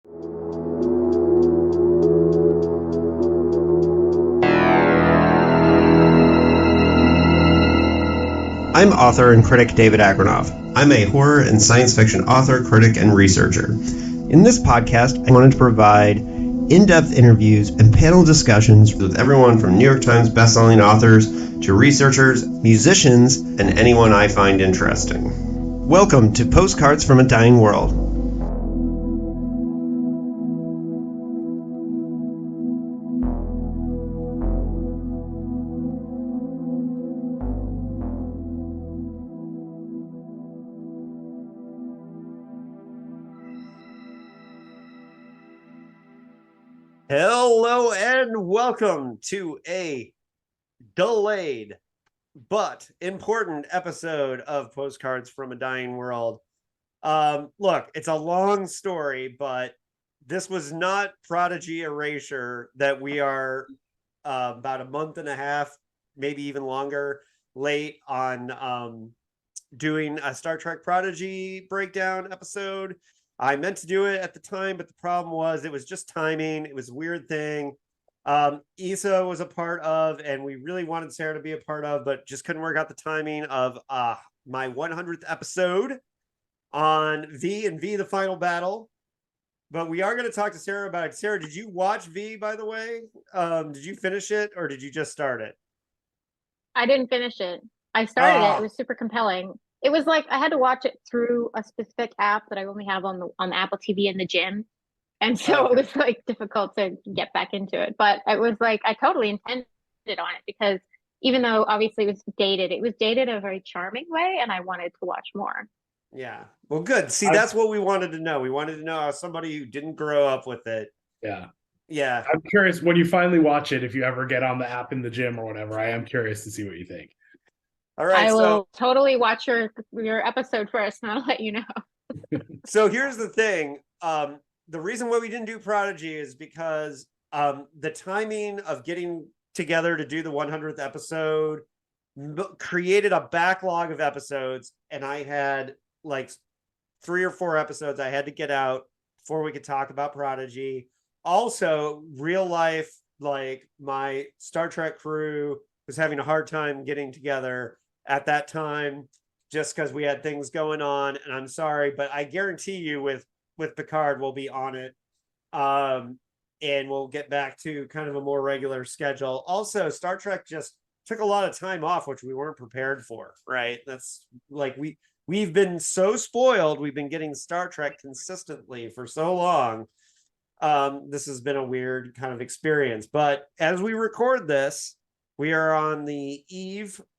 I'm author and critic David Agranoff. I'm a horror and science fiction author, critic, and researcher. In this podcast, I wanted to provide in-depth interviews and panel discussions with everyone from New York Times bestselling authors to researchers, musicians, and anyone I find interesting. Welcome to Postcards from a Dying World. Hello and welcome to a delayed but important episode of Postcards from a Dying World. Look, it's a long story, but this was not Prodigy erasure that we are about a month and a half, maybe even longer, late on doing a Star Trek Prodigy breakdown episode. I meant to do it at the time, but the problem was it was just timing. It was a weird thing. Issa was a part of, and we really wanted Sarah to be a part of, but just couldn't work out the timing of my 100th episode on V and V, the Final Battle. But we are going to talk to Sarah about it. Sarah, did you watch V, by the way? Did you finish it, or did you just start it? I didn't finish it. I started it. It was super compelling. It was like I had to watch it through a specific app that I only have on the Apple TV in the gym. And so It was like difficult to get back into it. But it was like I totally intended on it because even though obviously it was dated in a very charming way, and I wanted to watch more. Yeah. Well, good. See, that's what we wanted to know. We wanted to know how somebody who didn't grow up with it. Yeah. Yeah. I'm curious when you finally watch it, if you ever get on the app in the gym or whatever, I am curious to see what you think. All right. I will totally watch your episode first and I'll let you know. So here's the thing. The reason why we didn't do Prodigy is because the timing of getting together to do the 100th episode created a backlog of episodes, and I had like 3 or 4 episodes I had to get out before we could talk about Prodigy. Also, real life, like my Star Trek crew was having a hard time getting together at that time just because we had things going on, and I'm sorry, but I guarantee you with Picard we'll be on it, and we'll get back to kind of a more regular schedule. Also, Star Trek just took a lot of time off, which we weren't prepared for, right? That's like we've been so spoiled. We've been getting Star Trek consistently for so long. This has been a weird kind of experience, but as we record this, we are on the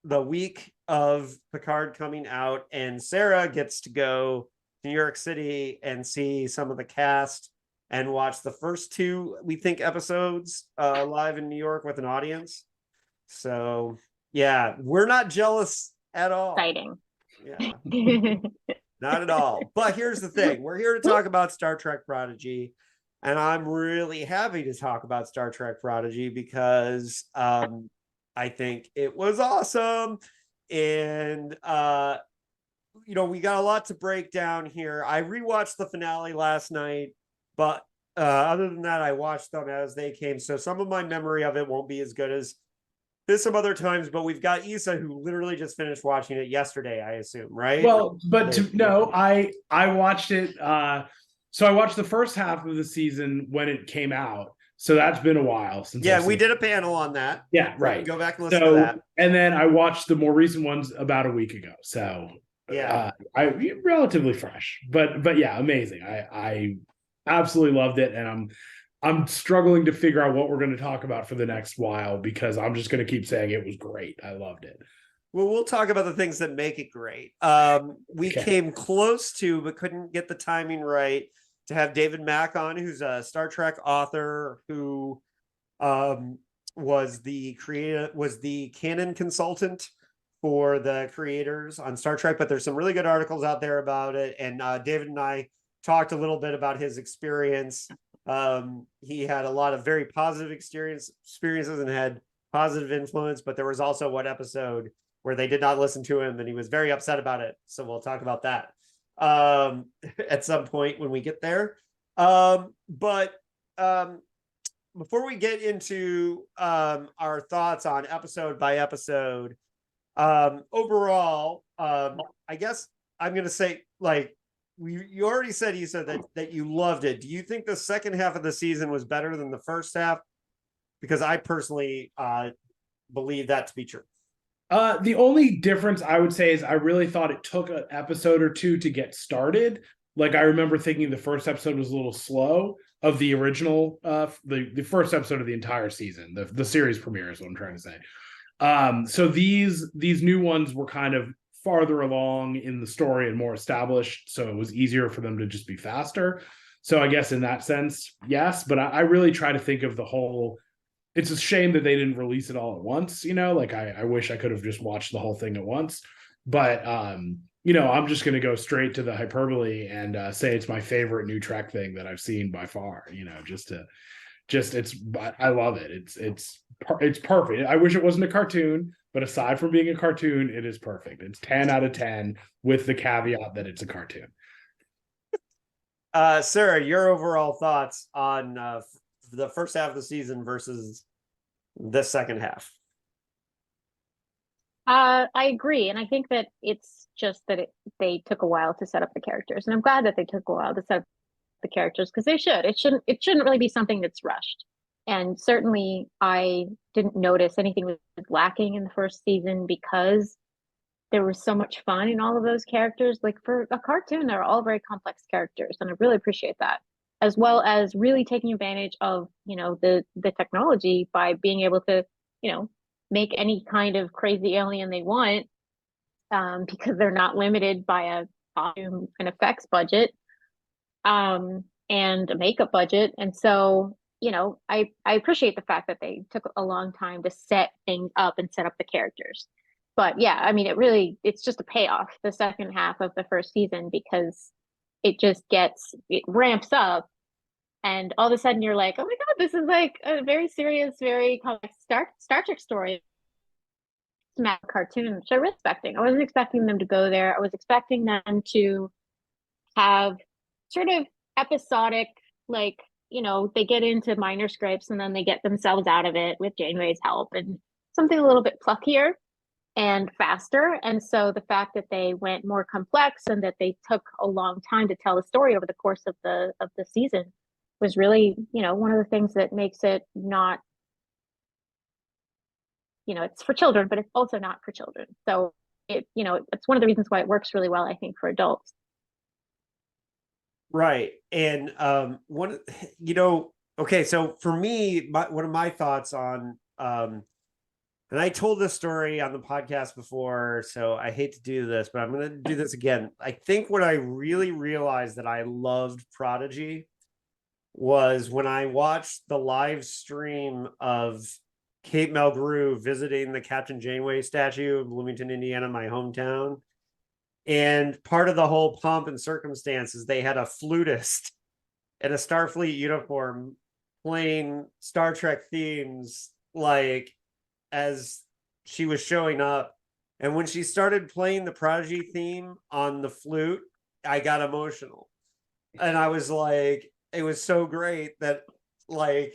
week of Picard coming out, and Sarah gets to go to New York City and see some of the cast and watch the first 2, we think, episodes live in New York with an audience. So, yeah, we're not jealous at all. Exciting. Yeah, not at all. But here's the thing. We're here to talk about Star Trek Prodigy, and I'm really happy to talk about Star Trek Prodigy because I think it was awesome. And, we got a lot to break down here. I rewatched the finale last night, but other than that, I watched them as they came. So some of my memory of it won't be as good as some other times, but we've got Issa who literally just finished watching it yesterday, I assume, right? Well, but I watched it. So I watched the first half of the season when it came out. So that's been a while since. Yeah, we did a panel on that. Yeah, right. Go back and listen to that. And then I watched the more recent ones about a week ago. So yeah, I relatively fresh, but yeah, amazing. I absolutely loved it, and I'm struggling to figure out what we're going to talk about for the next while because I'm just going to keep saying it was great. I loved it. Well, we'll talk about the things that make it great. We came close to, but couldn't get the timing right, to have David Mack on, who's a Star Trek author who was the canon consultant for the creators on Star Trek, but there's some really good articles out there about it. And David and I talked a little bit about his experience. He had a lot of very positive experiences and had positive influence, but there was also one episode where they did not listen to him and he was very upset about it. So we'll talk about that at some point when we get there. But before we get into our thoughts on episode by episode, overall, I guess I'm gonna say, like, you already said, you said that you loved it. Do you think the second half of the season was better than the first half? Because I personally believe that to be true. The only difference I would say is I really thought it took an episode or two to get started. Like, I remember thinking the first episode was a little slow of the original, the first episode of the entire season, the series premiere is what I'm trying to say. So these new ones were kind of farther along in the story and more established, so it was easier for them to just be faster. So I guess in that sense, yes, but I really try to think of the whole. It's a shame that they didn't release it all at once, like I wish I could have just watched the whole thing at once. But I'm just going to go straight to the hyperbole and say it's my favorite new Trek thing that I've seen by far. I love it. It's perfect. I wish it wasn't a cartoon, but aside from being a cartoon, it is perfect. It's 10 out of 10 with the caveat that it's a cartoon. Sarah, your overall thoughts on the first half of the season versus the second half? I agree, and I think that it's just that they took a while to set up the characters, and I'm glad that they took a while to set up the characters, because they should. It shouldn't really be something that's rushed. And certainly, I didn't notice anything was lacking in the first season because there was so much fun in all of those characters. Like, for a cartoon, they're all very complex characters, and I really appreciate that, as well as really taking advantage of the technology by being able to make any kind of crazy alien they want, because they're not limited by a costume and effects budget, and a makeup budget. And so I appreciate the fact that they took a long time to set things up and set up the characters. But yeah, I mean, it's just a payoff, the second half of the first season, because it ramps up, and all of a sudden you're like, oh my God, this is like a very serious, very complex Star Trek story. It's a cartoon, which I was expecting. I wasn't expecting them to go there. I was expecting them to have sort of episodic, like, they get into minor scripts and then they get themselves out of it with Janeway's help, and something a little bit pluckier and faster. And so the fact that they went more complex and that they took a long time to tell the story over the course of the season was really, one of the things that makes it not, it's for children, but it's also not for children. So it's one of the reasons why it works really well, I think, for adults. Right. And okay, so for me, one of my thoughts on and I told this story on the podcast before, so I hate to do this, but I'm going to do this again. I think when I really realized that I loved Prodigy was when I watched the live stream of Kate Mulgrew visiting the Captain Janeway statue in Bloomington, Indiana, my hometown. And part of the whole pomp and circumstances, they had a flutist in a Starfleet uniform playing Star Trek themes, like, as she was showing up. And when she started playing the Prodigy theme on the flute, I got emotional. And I was like, it was so great that, like,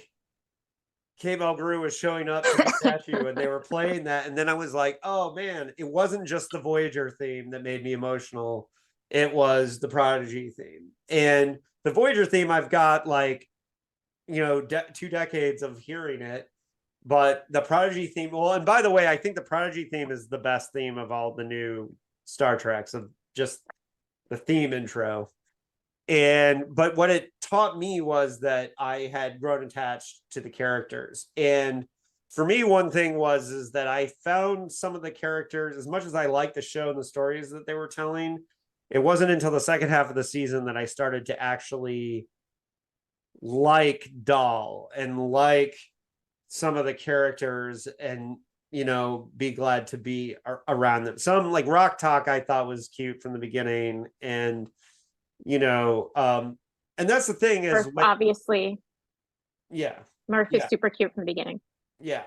Kate Mulgrew was showing up to the statue and they were playing that. And then I was like, oh man, it wasn't just the Voyager theme that made me emotional. It was the Prodigy theme. And the Voyager theme, I've got, like, 2 decades of hearing it. But the Prodigy theme, well, and by the way, I think the Prodigy theme is the best theme of all the new Star Treks, of just the theme intro. But what it taught me was that I had grown attached to the characters. And for me, one thing is that I found some of the characters, as much as I liked the show and the stories that they were telling, it wasn't until the second half of the season that I started to actually like Dahl and like some of the characters and, be glad to be around them. Some, like Rock Talk, I thought was cute from the beginning. And, and that's the thing is, obviously, yeah, Murph is super cute from the beginning. Yeah.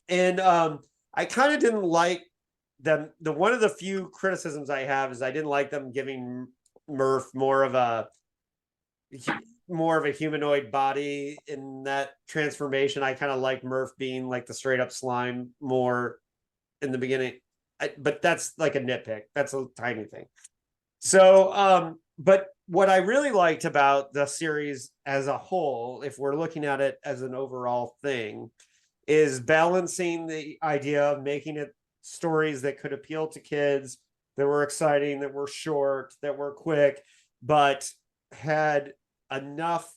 And I kind of didn't like them. One of the few criticisms I have is I didn't like them giving Murph more of a, more of a humanoid body in that transformation. I kind of like Murph being like the straight up slime more in the beginning. But that's like a nitpick. That's a tiny thing. So, but what I really liked about the series as a whole, if we're looking at it as an overall thing, is balancing the idea of making it stories that could appeal to kids, that were exciting, that were short, that were quick, but had enough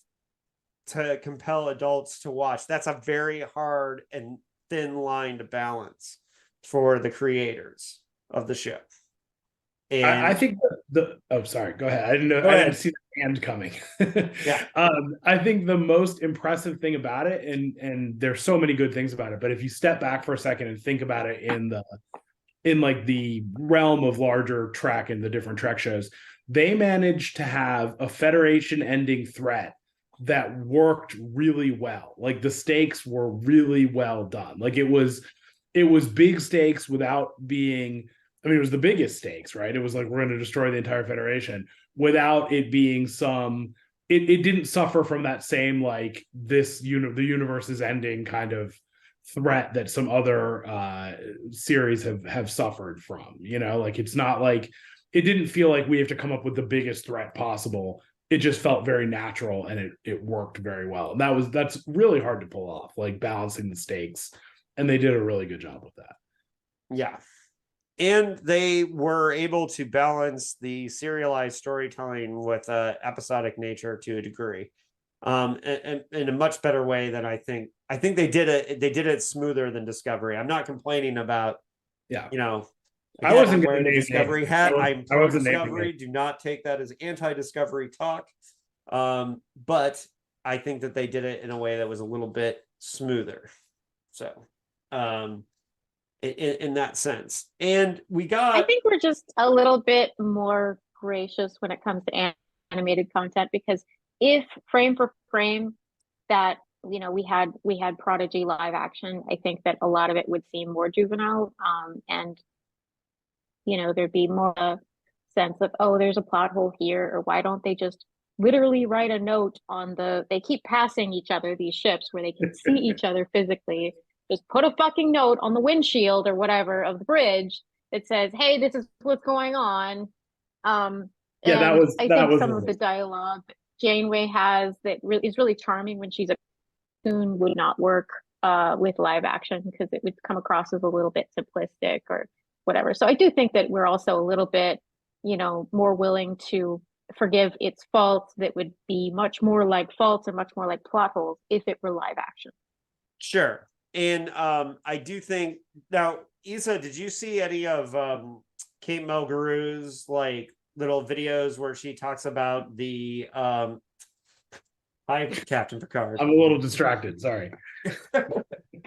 to compel adults to watch. That's a very hard and thin line to balance for the creators of the show. And I think sorry, go ahead. I didn't know. Go I ahead. didn't see the hand coming. Yeah. I think the most impressive thing about it, and there's so many good things about it, but if you step back for a second and think about it in like the realm of larger Trek and the different Trek shows, they managed to have a Federation ending threat that worked really well. Like the stakes were really well done. Like it was big stakes without being, I mean, it was the biggest stakes, right? It was like, we're going to destroy the entire Federation without it being it didn't suffer from that same, like, the universe is ending kind of threat that some other series have suffered from, like, it's not like, it didn't feel like we have to come up with the biggest threat possible. It just felt very natural, and it worked very well. And that's really hard to pull off, like balancing the stakes. And they did a really good job with that. Yeah. And they were able to balance the serialized storytelling with episodic nature to a degree, and in a much better way than I think they did it. They did it smoother than Discovery. I'm not complaining about, Yeah. Again, I wasn't I'm wearing going a to Discovery hat. I'm I pro wasn't Discovery. Do not take that as anti-Discovery talk. But I think that they did it in a way that was a little bit smoother. So, in that sense. And we got, I think we're just a little bit more gracious when it comes to animated content, because if frame for frame that we had Prodigy live action, I think that a lot of it would seem more juvenile, and there'd be more a sense of, oh, there's a plot hole here, or why don't they just literally write a note on they keep passing each other these ships where they can see each other physically. Just put a fucking note on the windshield or whatever of the bridge that says, hey, this is what's going on. Yeah, And I think was some of the dialogue that Janeway has that is really charming when she's a cartoon would not work with live action, because it would come across as a little bit simplistic or whatever. So I do think that we're also a little bit, more willing to forgive its faults that would be much more like faults and much more like plot holes if it were live action. sure. And I do think now, Issa, did you see any of Kate Mulgrew's like little videos where she talks about the hi, Captain Picard? I'm a little distracted. Sorry.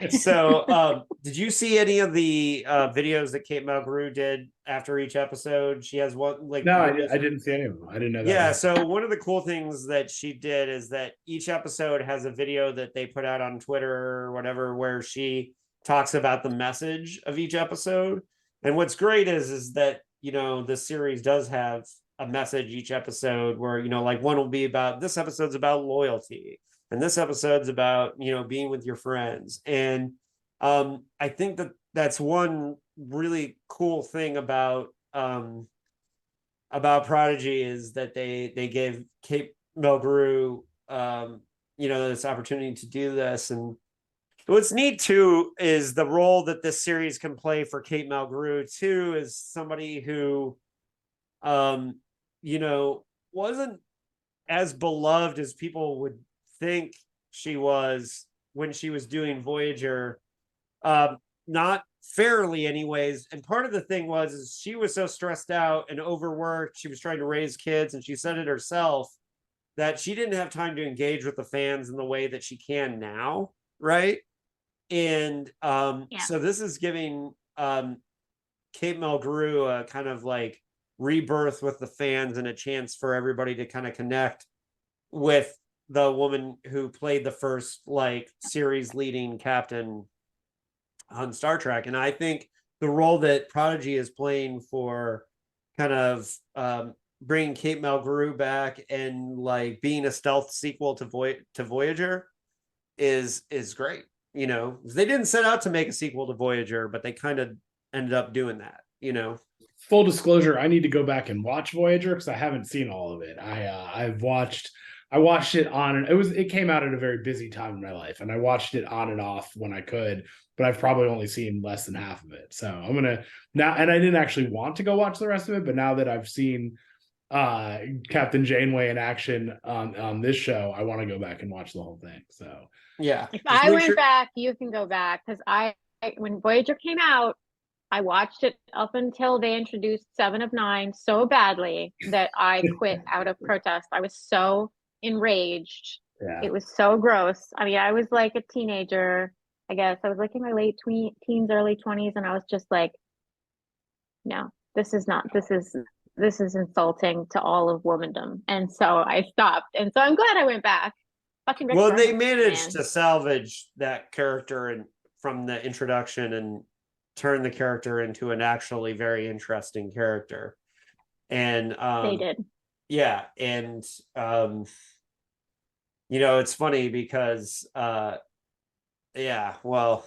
So did you see any of the videos that Kate Mulgrew did after each episode? She has one like, no, I didn't see any of them. I didn't know that. Yeah, so one of the cool things that she did is that each episode has a video that they put out on Twitter or whatever, where she talks about the message of each episode. And what's great is that, the series does have a message each episode where, like one will be about, this episode's about loyalty, and this episode's about, being with your friends. And I think that that's one really cool thing about Prodigy, is that they gave Kate Mulgrew this opportunity to do this. And what's neat too is the role that this series can play for Kate Mulgrew too, is somebody who wasn't as beloved as people would think she was when she was doing Voyager, not fairly anyways. And part of the thing is she was so stressed out and overworked, she was trying to raise kids, and she said it herself, that she didn't have time to engage with the fans in the way that she can now, right? And so this is giving Kate Mulgrew a kind of like rebirth with the fans, and a chance for everybody to kind of connect with the woman who played the first like series leading captain on Star Trek. And I think the role that Prodigy is playing for kind of bringing Kate Mulgrew back and like being a stealth sequel to Voyager is great. You know, they didn't set out to make a sequel to Voyager, but they kind of ended up doing that. You know, Full disclosure, I need to go back and watch Voyager because I haven't seen all of it. I watched it on, and it came out at a very busy time in my life, and I watched it on and off when I could, but I've probably only seen less than half of it. So I'm gonna now, and I didn't actually want to go watch the rest of it, but now that I've seen Captain Janeway in action on this show, I want to go back and watch the whole thing. So yeah. If I went back, you can go back, because when Voyager came out, I watched it up until they introduced Seven of Nine so badly that I quit out of protest. I was so enraged. yeah, It was so gross. I mean, I was like a teenager, I guess. I was like in my late teens, early 20s, and I was just like, no, this is insulting to all of womandom. And so I stopped. And so I'm glad I went back. Fucking Rick Well, they Burns, managed man. to salvage that character and from the introduction and turn the character into an actually very interesting character. And They did. yeah, and you know, it's funny because yeah, well,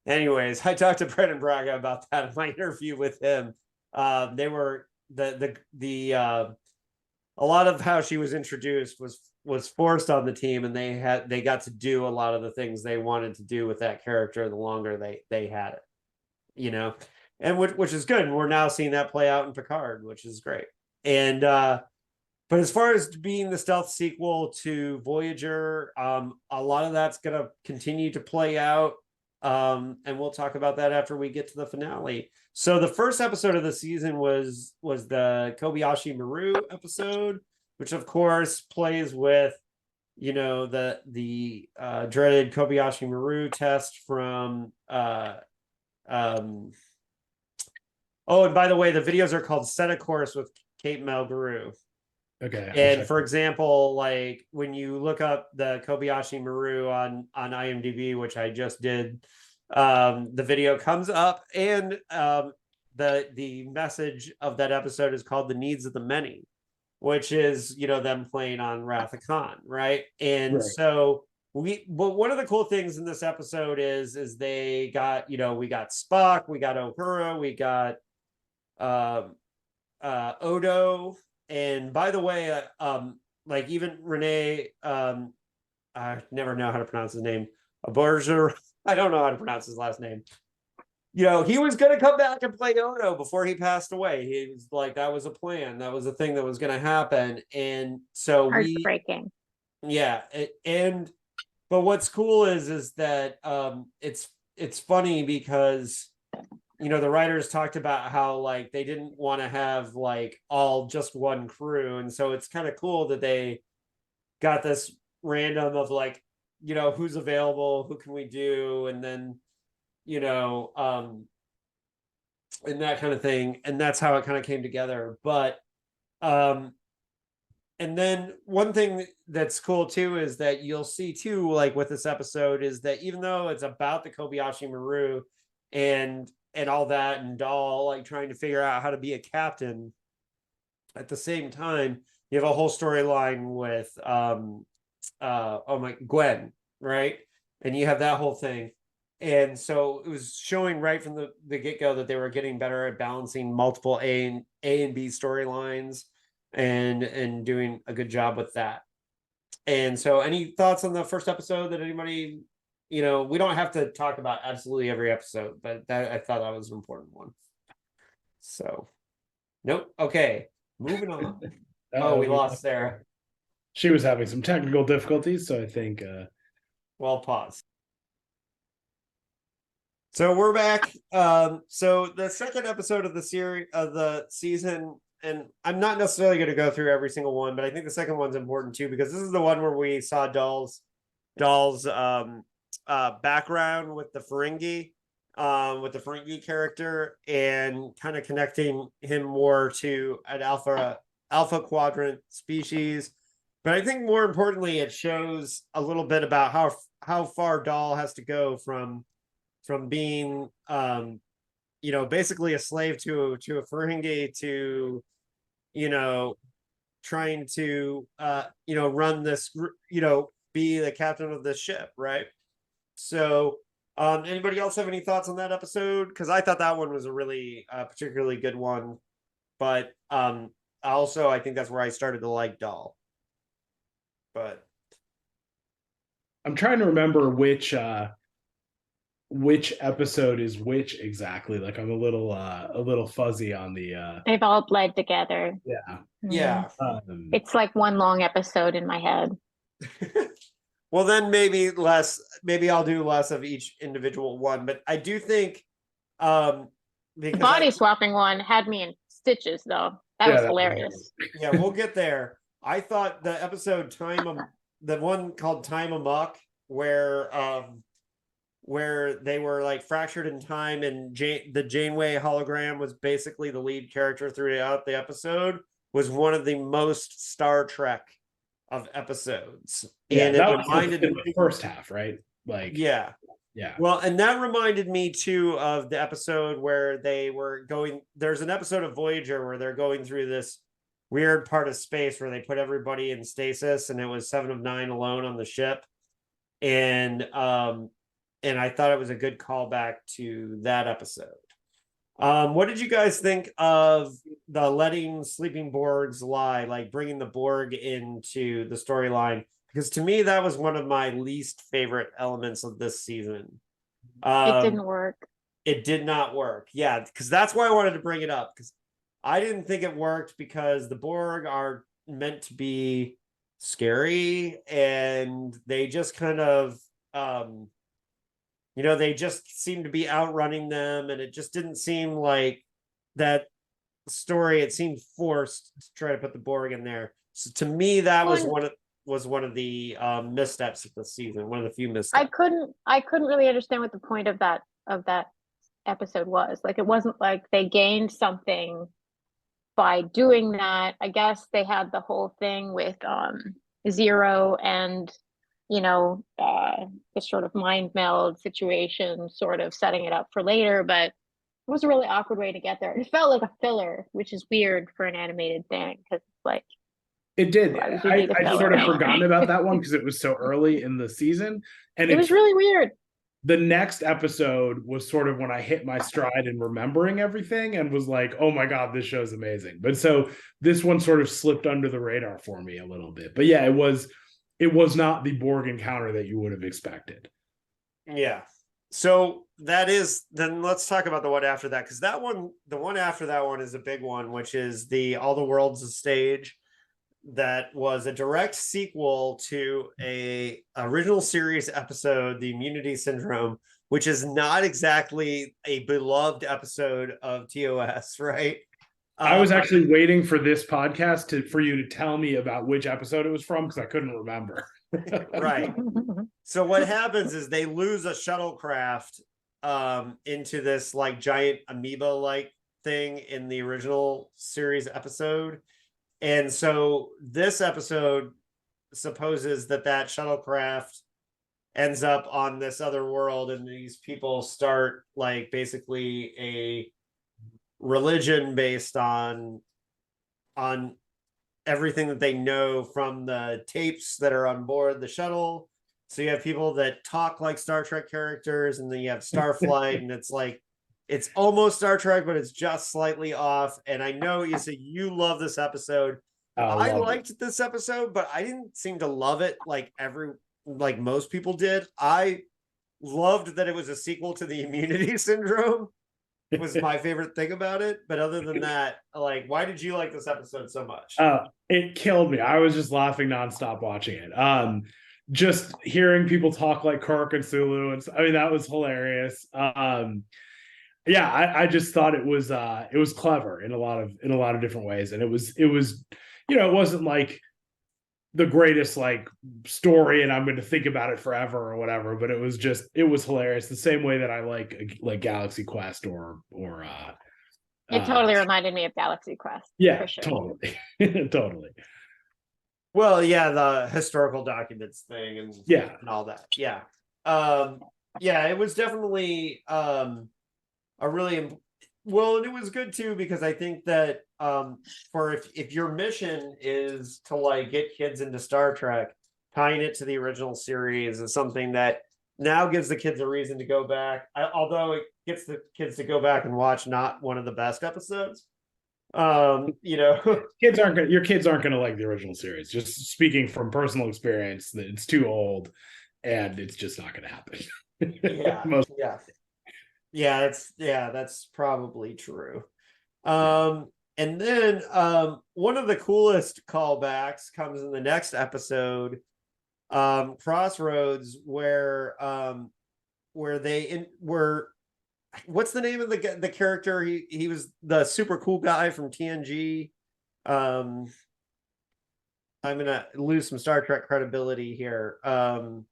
anyways, I talked to Brendan Braga about that in my interview with him. They were the a lot of how she was introduced was forced on the team, and they got to do a lot of the things they wanted to do with that character the longer they had it, you know, and which is good. And we're now seeing that play out in Picard, which is great. And but as far as being the stealth sequel to Voyager, a lot of that's going to continue to play out. And we'll talk about that after we get to the finale. So the first episode of the season was the Kobayashi Maru episode, which of course plays with, you know, the dreaded Kobayashi Maru test from oh, and by the way, the videos are called Set a Course with Kate Mulgrew. okay. And for example, like when you look up the Kobayashi Maru on IMDb, which I just did, the video comes up, and the message of that episode is called "The Needs of the Many," which is, you know, them playing on Wrath of Khan, right? And Right. so but one of the cool things in this episode is they got, you know, we got Spock, we got Uhura, we got Odo. And by the way, like even Renee, I never know how to pronounce his name. Aborger, I don't know how to pronounce his last name. You know, he was going to come back and play Odo before he passed away. He was like, that was a plan. That was a thing that was going to happen. And so Heartbreaking. yeah. But what's cool is that it's funny because, you know, the writers talked about how like they didn't want to have like all just one crew, and so it's kind of cool that they got this random of like, you know, who's available, who can we do, and then, you know, and that kind of thing, and that's how it kind of came together. But and then one thing that's cool too is that you'll see too, like with this episode, is that even though it's about the Kobayashi Maru and all that, and Dahl like trying to figure out how to be a captain, at the same time you have a whole storyline with oh my Gwen, right? And you have that whole thing. And so it was showing right from the get-go that they were getting better at balancing multiple A and B storylines and doing a good job with that. And so any thoughts on the first episode that anybody, you know, we don't have to talk about absolutely every episode, but that I thought that was an important one. So nope. Okay, moving on. Oh, we lost Sarah. She was having some technical difficulties, so I think well, pause. So we're back. So the second episode of the series of the season, and I'm not necessarily going to go through every single one, but I think the second one's important too, because this is the one where we saw Dahl's background with the Ferengi character, and kind of connecting him more to an alpha quadrant species. But I think more importantly, it shows a little bit about how far Dahl has to go from being you know, basically a slave to a Ferengi to, you know, trying to run this, be the captain of this ship, right? So anybody else have any thoughts on that episode? Because I thought that one was a really particularly good one, but also I think that's where I started to like Doll. But I'm trying to remember which episode is which exactly. Like I'm a little fuzzy on the They've all bled together. yeah. yeah. It's like one long episode in my head. Well, then maybe I'll do less of each individual one, but I do think The because body swapping one had me in stitches, though. That was hilarious. Yeah, we'll get there. I thought the episode the one called Time Amok, where they were like fractured in time, and the Janeway hologram was basically the lead character throughout the episode, was one of the most Star Trek of episodes. Yeah, and that it was reminded in the first half, right? Like yeah. Well, and that reminded me too of the episode where they were going. There's an episode of Voyager where they're going through this weird part of space where they put everybody in stasis, and it was 7 of 9 alone on the ship. And I thought it was a good callback to that episode. What did you guys think of the letting sleeping Borgs lie, like bringing the Borg into the storyline? Because to me, that was one of my least favorite elements of this season. It didn't work. It did not work. Yeah, because that's why I wanted to bring it up. Because I didn't think it worked because the Borg are meant to be scary, and they just kind of, they just seem to be outrunning them, and it just didn't seem like that story. It seemed forced to try to put the Borg in there. So to me, that was one of the missteps of the season, one of the few missteps. I couldn't really understand what the point of that episode was. Like, it wasn't like they gained something by doing that. I guess they had the whole thing with Zero and the sort of mind meld situation, sort of setting it up for later, but it was a really awkward way to get there. It felt like a filler, which is weird for an animated thing, because like it did. I sort of forgotten about that one because it was so early in the season, and it was really weird. The next episode was sort of when I hit my stride in remembering everything and was like, oh my God, this show's amazing. But so this one sort of slipped under the radar for me a little bit. But yeah, it was not the Borg encounter that you would have expected. Yeah. So then let's talk about the one after that, because the one after that one is a big one, which is the All the World's a Stage. That was a direct sequel to a original series episode, The Immunity Syndrome, which is not exactly a beloved episode of TOS, right? I was actually waiting for this podcast for you to tell me about which episode it was from, because I couldn't remember. Right. So what happens is they lose a shuttlecraft into this like giant amoeba-like thing in the original series episode. And so this episode supposes that shuttlecraft ends up on this other world, and these people start like basically a religion based on everything that they know from the tapes that are on board the shuttle. So you have people that talk like Star Trek characters, and then you have Starflight, and it's like, it's almost Star Trek, but it's just slightly off. And I know you say you love this episode. I liked this episode, but I didn't seem to love it like most people did. I loved that it was a sequel to the Immunity Syndrome. It was my favorite thing about it. But other than that, like, why did you like this episode so much? It killed me. I was just laughing nonstop watching it. Just hearing people talk like Kirk and Sulu, and I mean, that was hilarious. Yeah, I just thought it was clever in a lot of different ways, and it was it wasn't like the greatest like story and I'm going to think about it forever or whatever, but it was hilarious, the same way that I like Galaxy Quest or it totally reminded me of Galaxy Quest. Yeah, for sure. Totally. Well, yeah, the historical documents thing and all that. Yeah. Yeah, it was definitely a really and it was good too, because I think that for if your mission is to like get kids into Star Trek, tying it to the original series is something that now gives the kids a reason to go back. Although it gets the kids to go back and watch not one of the best episodes. You know, your kids aren't gonna like the original series. Just speaking from personal experience, that it's too old and it's just not gonna happen. That's probably true. And then one of the coolest callbacks comes in the next episode, Crossroads, where what's the name of the character? He was the super cool guy from TNG. I'm gonna lose some Star Trek credibility here. Hold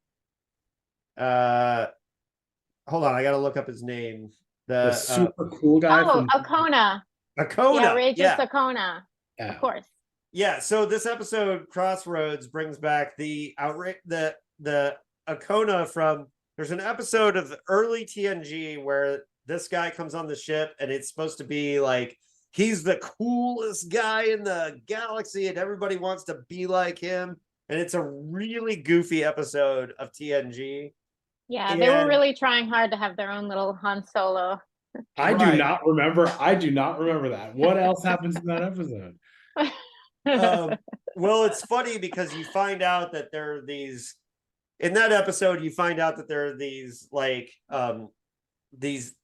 on, I gotta look up his name. The super cool guy. Oh, Okona. Yeah, Regis Okona. Of course. Yeah, so this episode, Crossroads, brings back the Okona from. There's an episode of early TNG where this guy comes on the ship, and it's supposed to be like he's the coolest guy in the galaxy, and everybody wants to be like him. And it's a really goofy episode of TNG. Yeah, they were really trying hard to have their own little Han Solo. I do not remember that. What else happens in that episode? Well, it's funny because you find out that there are these in that episode. You find out that there are these these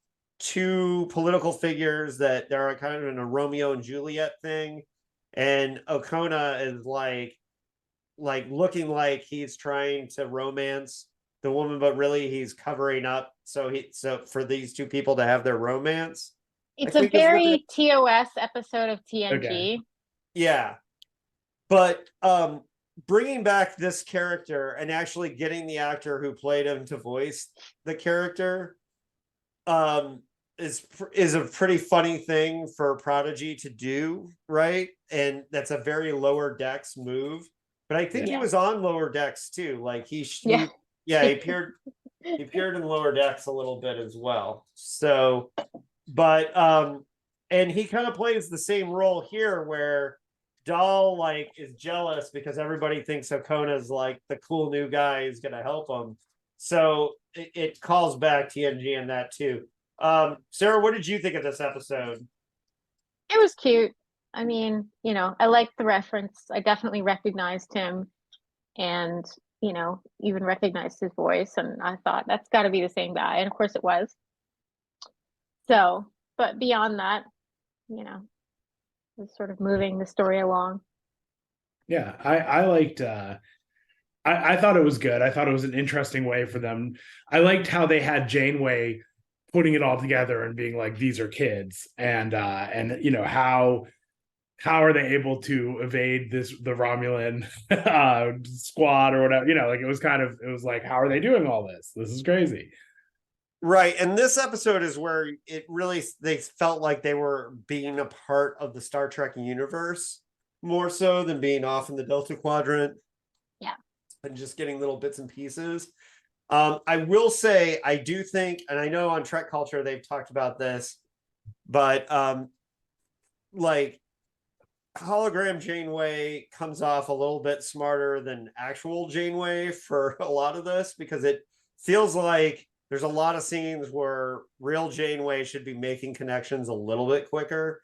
two political figures that they're kind of in a Romeo and Juliet thing, and Okona is like looking like he's trying to romance the woman, but really he's covering up so for these two people to have their romance. It's a very TOS episode of TNG. Okay. Yeah. But bringing back this character and actually getting the actor who played him to voice the character is a pretty funny thing for Prodigy to do, right? And that's a very Lower Decks move. But I think he was on Lower Decks too. Like he appeared in Lower Decks a little bit as well. So, but and he kind of plays the same role here where Dahl is jealous because everybody thinks Okona's like the cool new guy who's gonna help him. So it calls back TNG in that too. Sarah, what did you think of this episode? It was cute. I mean, I liked the reference. I definitely recognized him and, even recognized his voice. And I thought that's got to be the same guy. And of course it was. So, but beyond that, was sort of moving the story along. Yeah, I liked I thought it was good. I thought it was an interesting way for them. I liked how they had Janeway putting it all together and being like, these are kids, and how are they able to evade the Romulan squad or whatever? It was like, how are they doing all this? This is crazy. Right. And this episode is where they felt like they were being a part of the Star Trek universe more so than being off in the Delta Quadrant. Yeah. And just getting little bits and pieces. I will say, I do think, and I know on Trek Culture, they've talked about this, but hologram Janeway comes off a little bit smarter than actual Janeway for a lot of this, because it feels like there's a lot of scenes where real Janeway should be making connections a little bit quicker.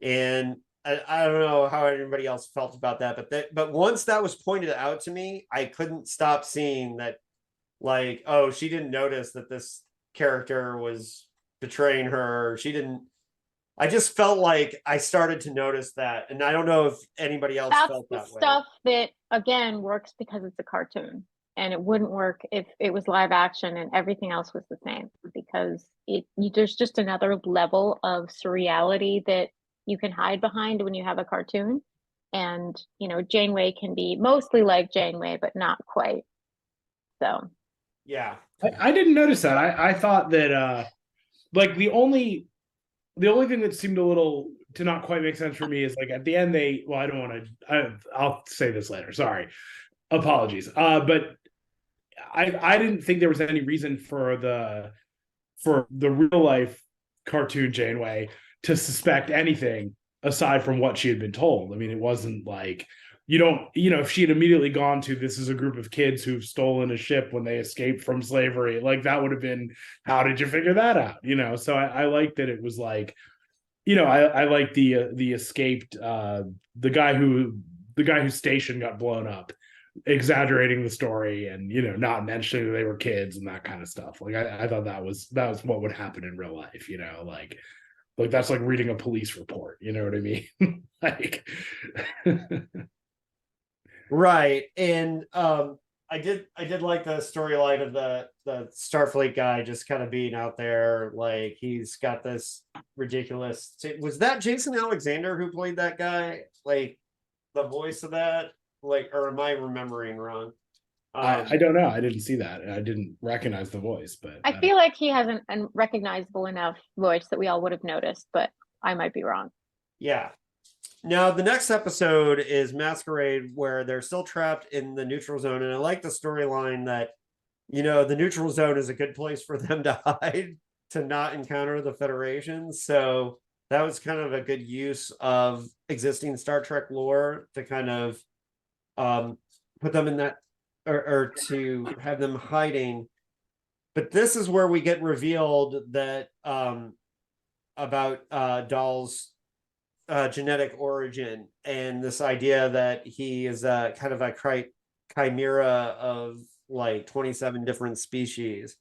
And I don't know how anybody else felt about that, but once that was pointed out to me, I couldn't stop seeing that, she didn't notice that this character was betraying her. She didn't. I just felt like I started to notice that, and I don't know if anybody else felt that way. That's the stuff that, again, works because it's a cartoon, and it wouldn't work if it was live action and everything else was the same, because there's just another level of surreality that you can hide behind when you have a cartoon. And, Janeway can be mostly like Janeway, but not quite. So. Yeah. I didn't notice that. I thought that, the only thing that seemed a little to not quite make sense for me is at the end I'll say this later. Sorry. Apologies. But I didn't think there was any reason for the real life cartoon Janeway to suspect anything aside from what she had been told. I mean, it wasn't like if she had immediately gone to, this is a group of kids who've stolen a ship when they escaped from slavery, like that would have been, how did you figure that out? So I like that it was like, I like the escaped, the guy whose station got blown up, exaggerating the story and not mentioning that they were kids and that kind of stuff. Like I thought that was what would happen in real life. Like that's like reading a police report. You know what I mean? Like, right. And I did like the storyline of the Starfleet guy just kind of being out there, like he's got this ridiculous. Was that Jason Alexander who played that guy? Like the voice of that? Like, or am I remembering wrong? I don't know. I didn't see that. I didn't recognize the voice, but I feel like he has an recognizable enough voice that we all would have noticed, but I might be wrong. Yeah. Now, the next episode is Masquerade, where they're still trapped in the neutral zone. And I like the storyline that, the neutral zone is a good place for them to hide, to not encounter the Federation. So that was kind of a good use of existing Star Trek lore to kind of put them in that, or to have them hiding. But this is where we get revealed that about Dahl's genetic origin, and this idea that he is a kind of a chimera of like 27 different species.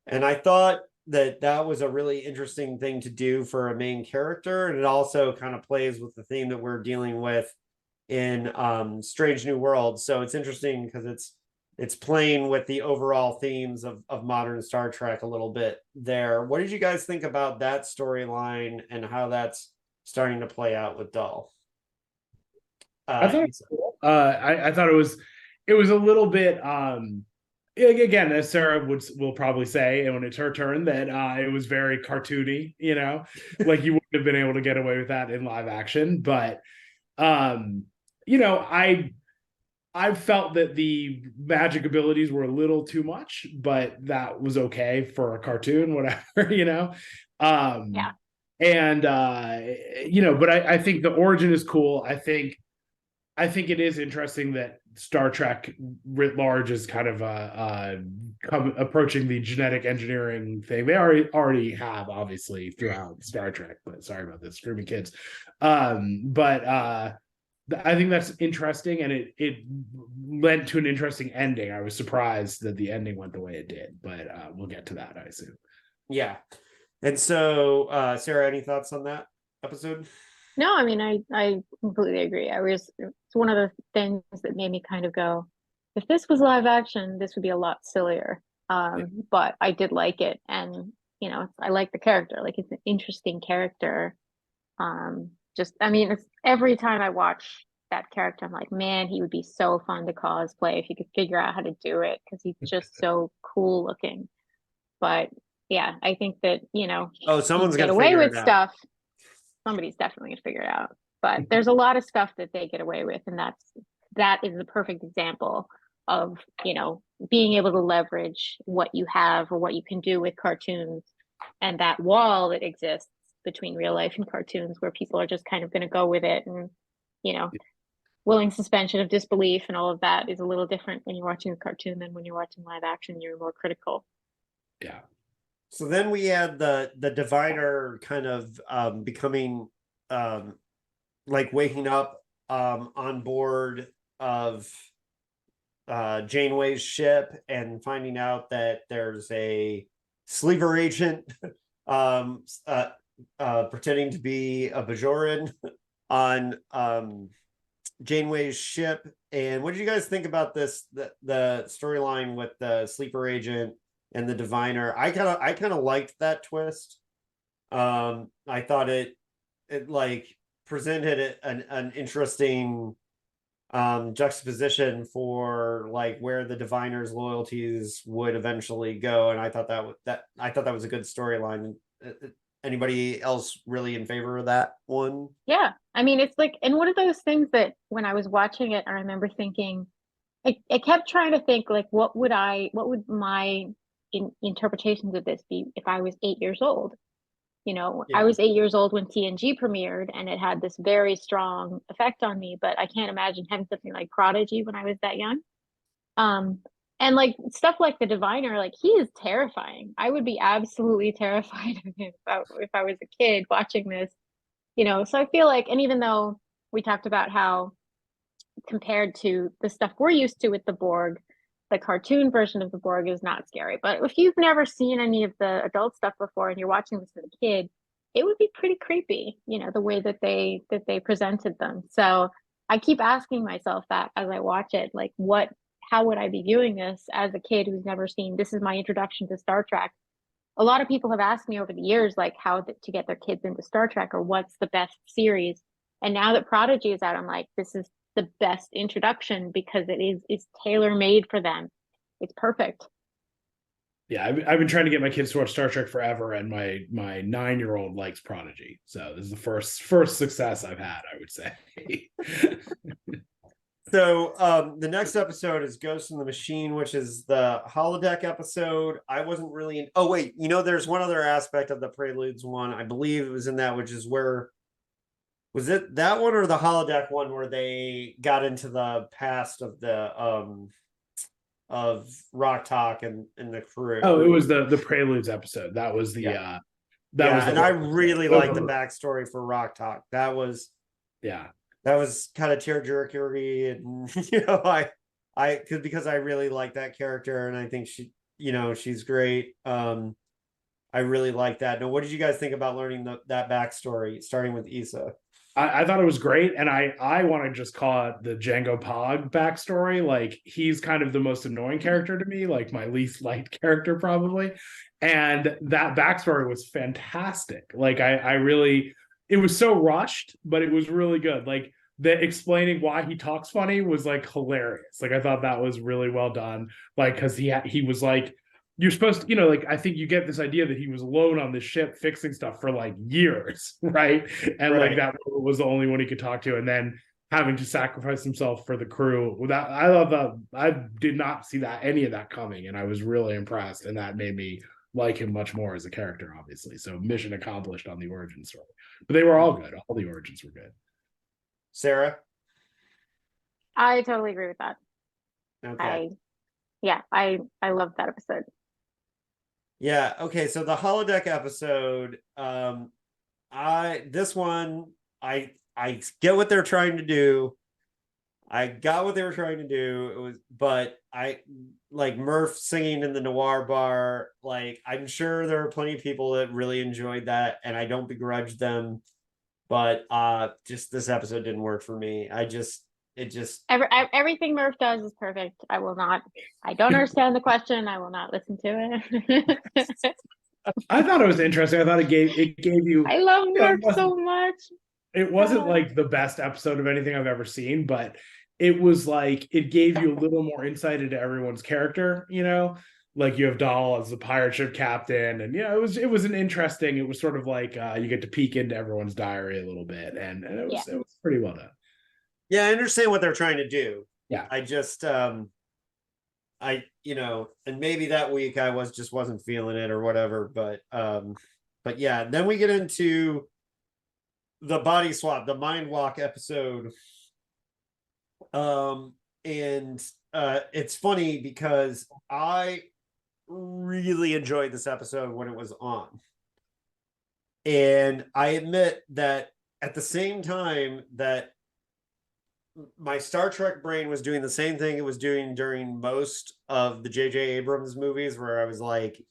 And I thought that was a really interesting thing to do for a main character, and it also kind of plays with the theme that we're dealing with in Strange New Worlds. So it's interesting because it's playing with the overall themes of modern Star Trek a little bit there. What did you guys think about that storyline and how that's starting to play out with Dahl? I thought I thought it was a little bit again, as Sarah will probably say, and when it's her turn, that it was very cartoony, like you wouldn't have been able to get away with that in live action. But I felt that the magic abilities were a little too much, but that was okay for a cartoon, whatever, Yeah. And but I think the origin is cool. I think it is interesting that Star Trek writ large is kind of approaching the genetic engineering thing. They already have, obviously, throughout Star Trek, but sorry about this, screaming kids. But I think that's interesting, and it led to an interesting ending. I was surprised that the ending went the way it did, but we'll get to that, I assume. Yeah. And so, Sarah, any thoughts on that episode? No, I mean, I completely agree. It's one of the things that made me kind of go, if this was live action, this would be a lot sillier. But I did like it, and I like the character. Like, it's an interesting character. It's every time I watch that character, I'm like, man, he would be so fun to cosplay if you could figure out how to do it, because he's just so cool looking. But yeah, I think that someone's get gonna away with it stuff. Somebody's definitely gonna figure it out. But there's a lot of stuff that they get away with, and that is the perfect example of being able to leverage what you have or what you can do with cartoons, and that wall that exists between real life and cartoons, where people are just kind of going to go with it, and willing suspension of disbelief and all of that is a little different when you're watching a cartoon than when you're watching live action. You're more critical. Yeah. So then we had the diviner kind of becoming like waking up on board of Janeway's ship and finding out that there's a sleeper agent pretending to be a Bajoran on Janeway's ship. And what did you guys think about this, the storyline with the sleeper agent and the diviner? I kind of liked that twist. I thought it like presented an interesting juxtaposition for like where the diviner's loyalties would eventually go, and I thought that was a good storyline. Anybody else really in favor of that one? Yeah, I mean, it's like, and one of those things that when I was watching it, I remember thinking, I kept trying to think, like, what would my interpretations of this be if I was 8 years old? You know, Yeah. I was 8 years old when TNG premiered, and it had this very strong effect on me. But I can't imagine having something like Prodigy when I was that young. Um, and like stuff like the Diviner, like he is terrifying. I would be absolutely terrified of him if I was a kid watching this, you know. So I feel like, and even though we talked about how compared to the stuff we're used to with the Borg, the cartoon version of the Borg is not scary. But if you've never seen any of the adult stuff before and you're watching this as a kid, it would be pretty creepy, you know, the way that they presented them. So I keep asking myself that as I watch it, like how would I be viewing this as a kid who's never seen, this is my introduction to Star Trek. A lot of people have asked me over the years, like how to get their kids into Star Trek or what's the best series. And now that Prodigy is out, I'm like, this is the best introduction because it's tailor made for them. It's perfect. Yeah, I've been trying to get my kids to watch Star Trek forever, and my 9-year-old likes Prodigy. So this is the first success I've had, I would say. So the next episode is Ghost in the Machine, which is the holodeck episode. I wasn't really oh wait, you know, there's one other aspect of the Preludes one. I believe it was in that, which is where was it that one or the holodeck one where they got into the past of the of Rock Talk and the crew. Oh, it was the Preludes episode. That was the and I really liked the backstory for Rock Talk. That was kind of tearjerkery, and you know, because I really like that character, and I think she's great. I really like that. Now, what did you guys think about learning that backstory, starting with Issa? I thought it was great, and I want to just call it the Django Pog backstory. Like, he's kind of the most annoying character to me, like my least liked character probably. And that backstory was fantastic. Like, I really, it was so rushed, but it was really good. Like, the explaining why he talks funny was like hilarious. Like, I thought that was really well done. Like, because he was like, you're supposed to, you know, like, I think you get this idea that he was alone on the ship fixing stuff for like years, right? And like that was the only one he could talk to, and then having to sacrifice himself for the crew. That I love that. I did not see any of that coming, and I was really impressed, and that made me like him much more as a character, obviously. So mission accomplished on the origin story. But they were all good. All the origins were good. Sarah? I totally agree with that. Okay. I love that episode. Yeah, okay, so the holodeck episode, I get what they're trying to do. I got what they were trying to do. But I like Murph singing in the noir bar. Like, I'm sure there are plenty of people that really enjoyed that, and I don't begrudge them. But just this episode didn't work for me. Everything Murph does is perfect. I don't understand the question. I will not listen to it. I thought it was interesting. I thought it gave you. I love Murph so much. It wasn't like the best episode of anything I've ever seen, but it was like it gave you a little more insight into everyone's character, you know? Like, you have Dahl as the pirate ship captain, and it was an interesting, it was sort of like you get to peek into everyone's diary a little bit, and it was pretty well done. Yeah, I understand what they're trying to do. Yeah. I just and maybe that week I wasn't feeling it or whatever, but yeah, then we get into the body swap, the mind walk episode. And it's funny because I really enjoyed this episode when it was on. And I admit that at the same time that my Star Trek brain was doing the same thing it was doing during most of the J.J. Abrams movies, where I was like,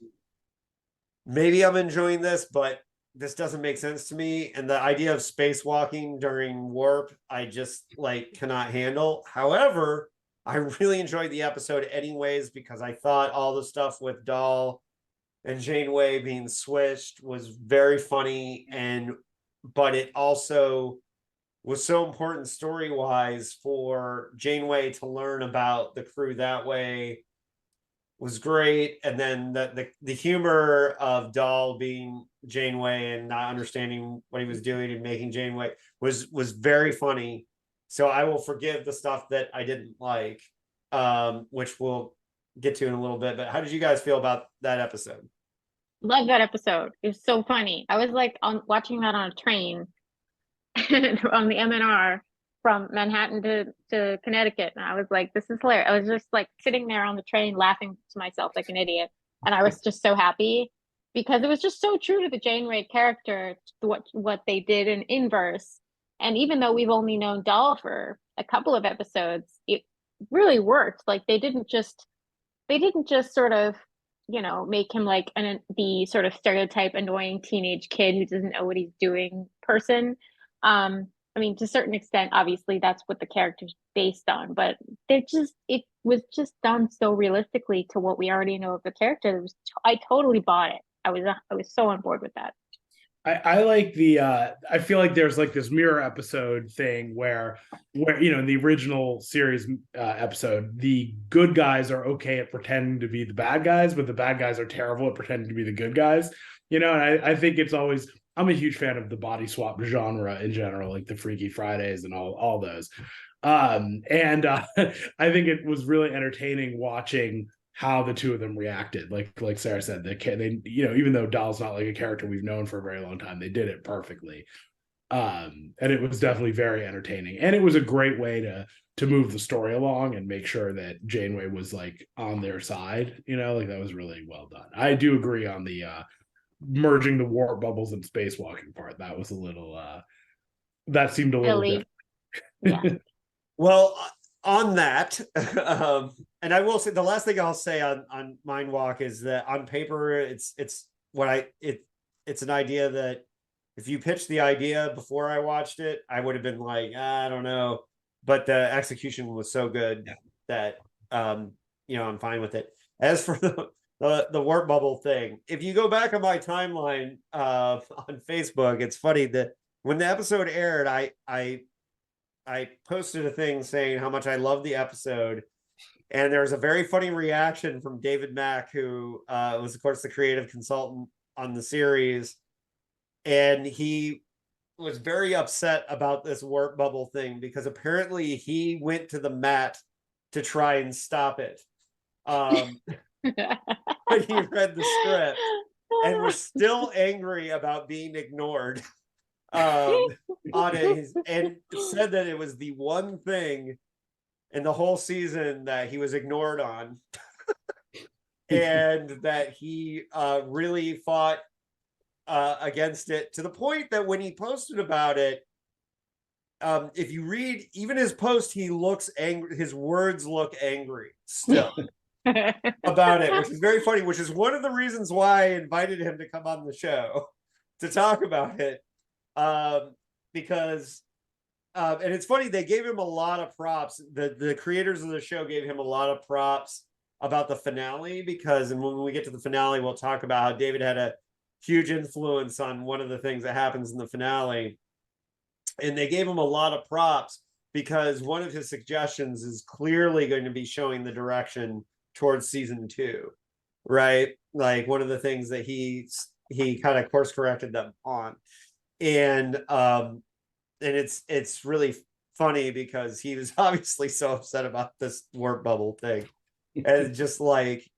maybe I'm enjoying this, but this doesn't make sense to me. And the idea of spacewalking during warp, I just cannot handle. However, I really enjoyed the episode anyways, because I thought all the stuff with Dahl and Janeway being switched was very funny, but it also was so important story-wise for Janeway to learn about the crew that way was great. And then the humor of Dahl being Janeway and not understanding what he was doing and making Janeway was very funny. So I will forgive the stuff that I didn't like, which we'll get to in a little bit. But how did you guys feel about that episode? Love that episode. It was so funny. I was like on watching that on a train on the MNR from Manhattan to Connecticut. And I was like, this is hilarious. I was just like sitting there on the train laughing to myself like an idiot. And I was just so happy because it was just so true to the Janeway character, what they did in inverse. And even though we've only known Dahl for a couple of episodes, it really worked. Like they didn't just sort of, make him like the sort of stereotype annoying teenage kid who doesn't know what he's doing person. I mean, to a certain extent, obviously that's what the character's based on, but it was just done so realistically to what we already know of the character. I totally bought it. I was so on board with that. I like the I feel like there's like this mirror episode thing where in the original series episode, the good guys are okay at pretending to be the bad guys, but the bad guys are terrible at pretending to be the good guys. And I think it's always, I'm a huge fan of the body swap genre in general, like the Freaky Fridays and all those. And I think it was really entertaining watching how the two of them reacted. Like Sarah said, they even though Dahl's not like a character we've known for a very long time, they did it perfectly. And it was definitely very entertaining, and it was a great way to move the story along and make sure that Janeway was like on their side. Like that was really well done. I do agree on the merging the warp bubbles and spacewalking part. That was a little that seemed a little Really, different. yeah. Well, on that, and I will say the last thing I'll say on Mind Walk is that on paper, it's an idea that if you pitched the idea before I watched it, I would have been like, I don't know, but the execution was so good that I'm fine with it. As for the warp bubble thing, if you go back on my timeline on Facebook, it's funny that when the episode aired, I posted a thing saying how much I love the episode. And there was a very funny reaction from David Mack, who was, of course, the creative consultant on the series. And he was very upset about this warp bubble thing because apparently he went to the mat to try and stop it. But he read the script and was still angry about being ignored. On it, and said that it was the one thing in the whole season that he was ignored on, and that he really fought against it, to the point that when he posted about it, if you read even his post, he looks angry. His words look angry still about it, which is very funny, which is one of the reasons why I invited him to come on the show to talk about it. Because and it's funny, they gave him a lot of props. The creators of the show gave him a lot of props about the finale, because, and when we get to the finale, we'll talk about how David had a huge influence on one of the things that happens in the finale. And they gave him a lot of props because one of his suggestions is clearly going to be showing the direction towards season 2, right? Like one of the things that he kind of course corrected them on. And it's really funny because he was obviously so upset about this warp bubble thing. And just like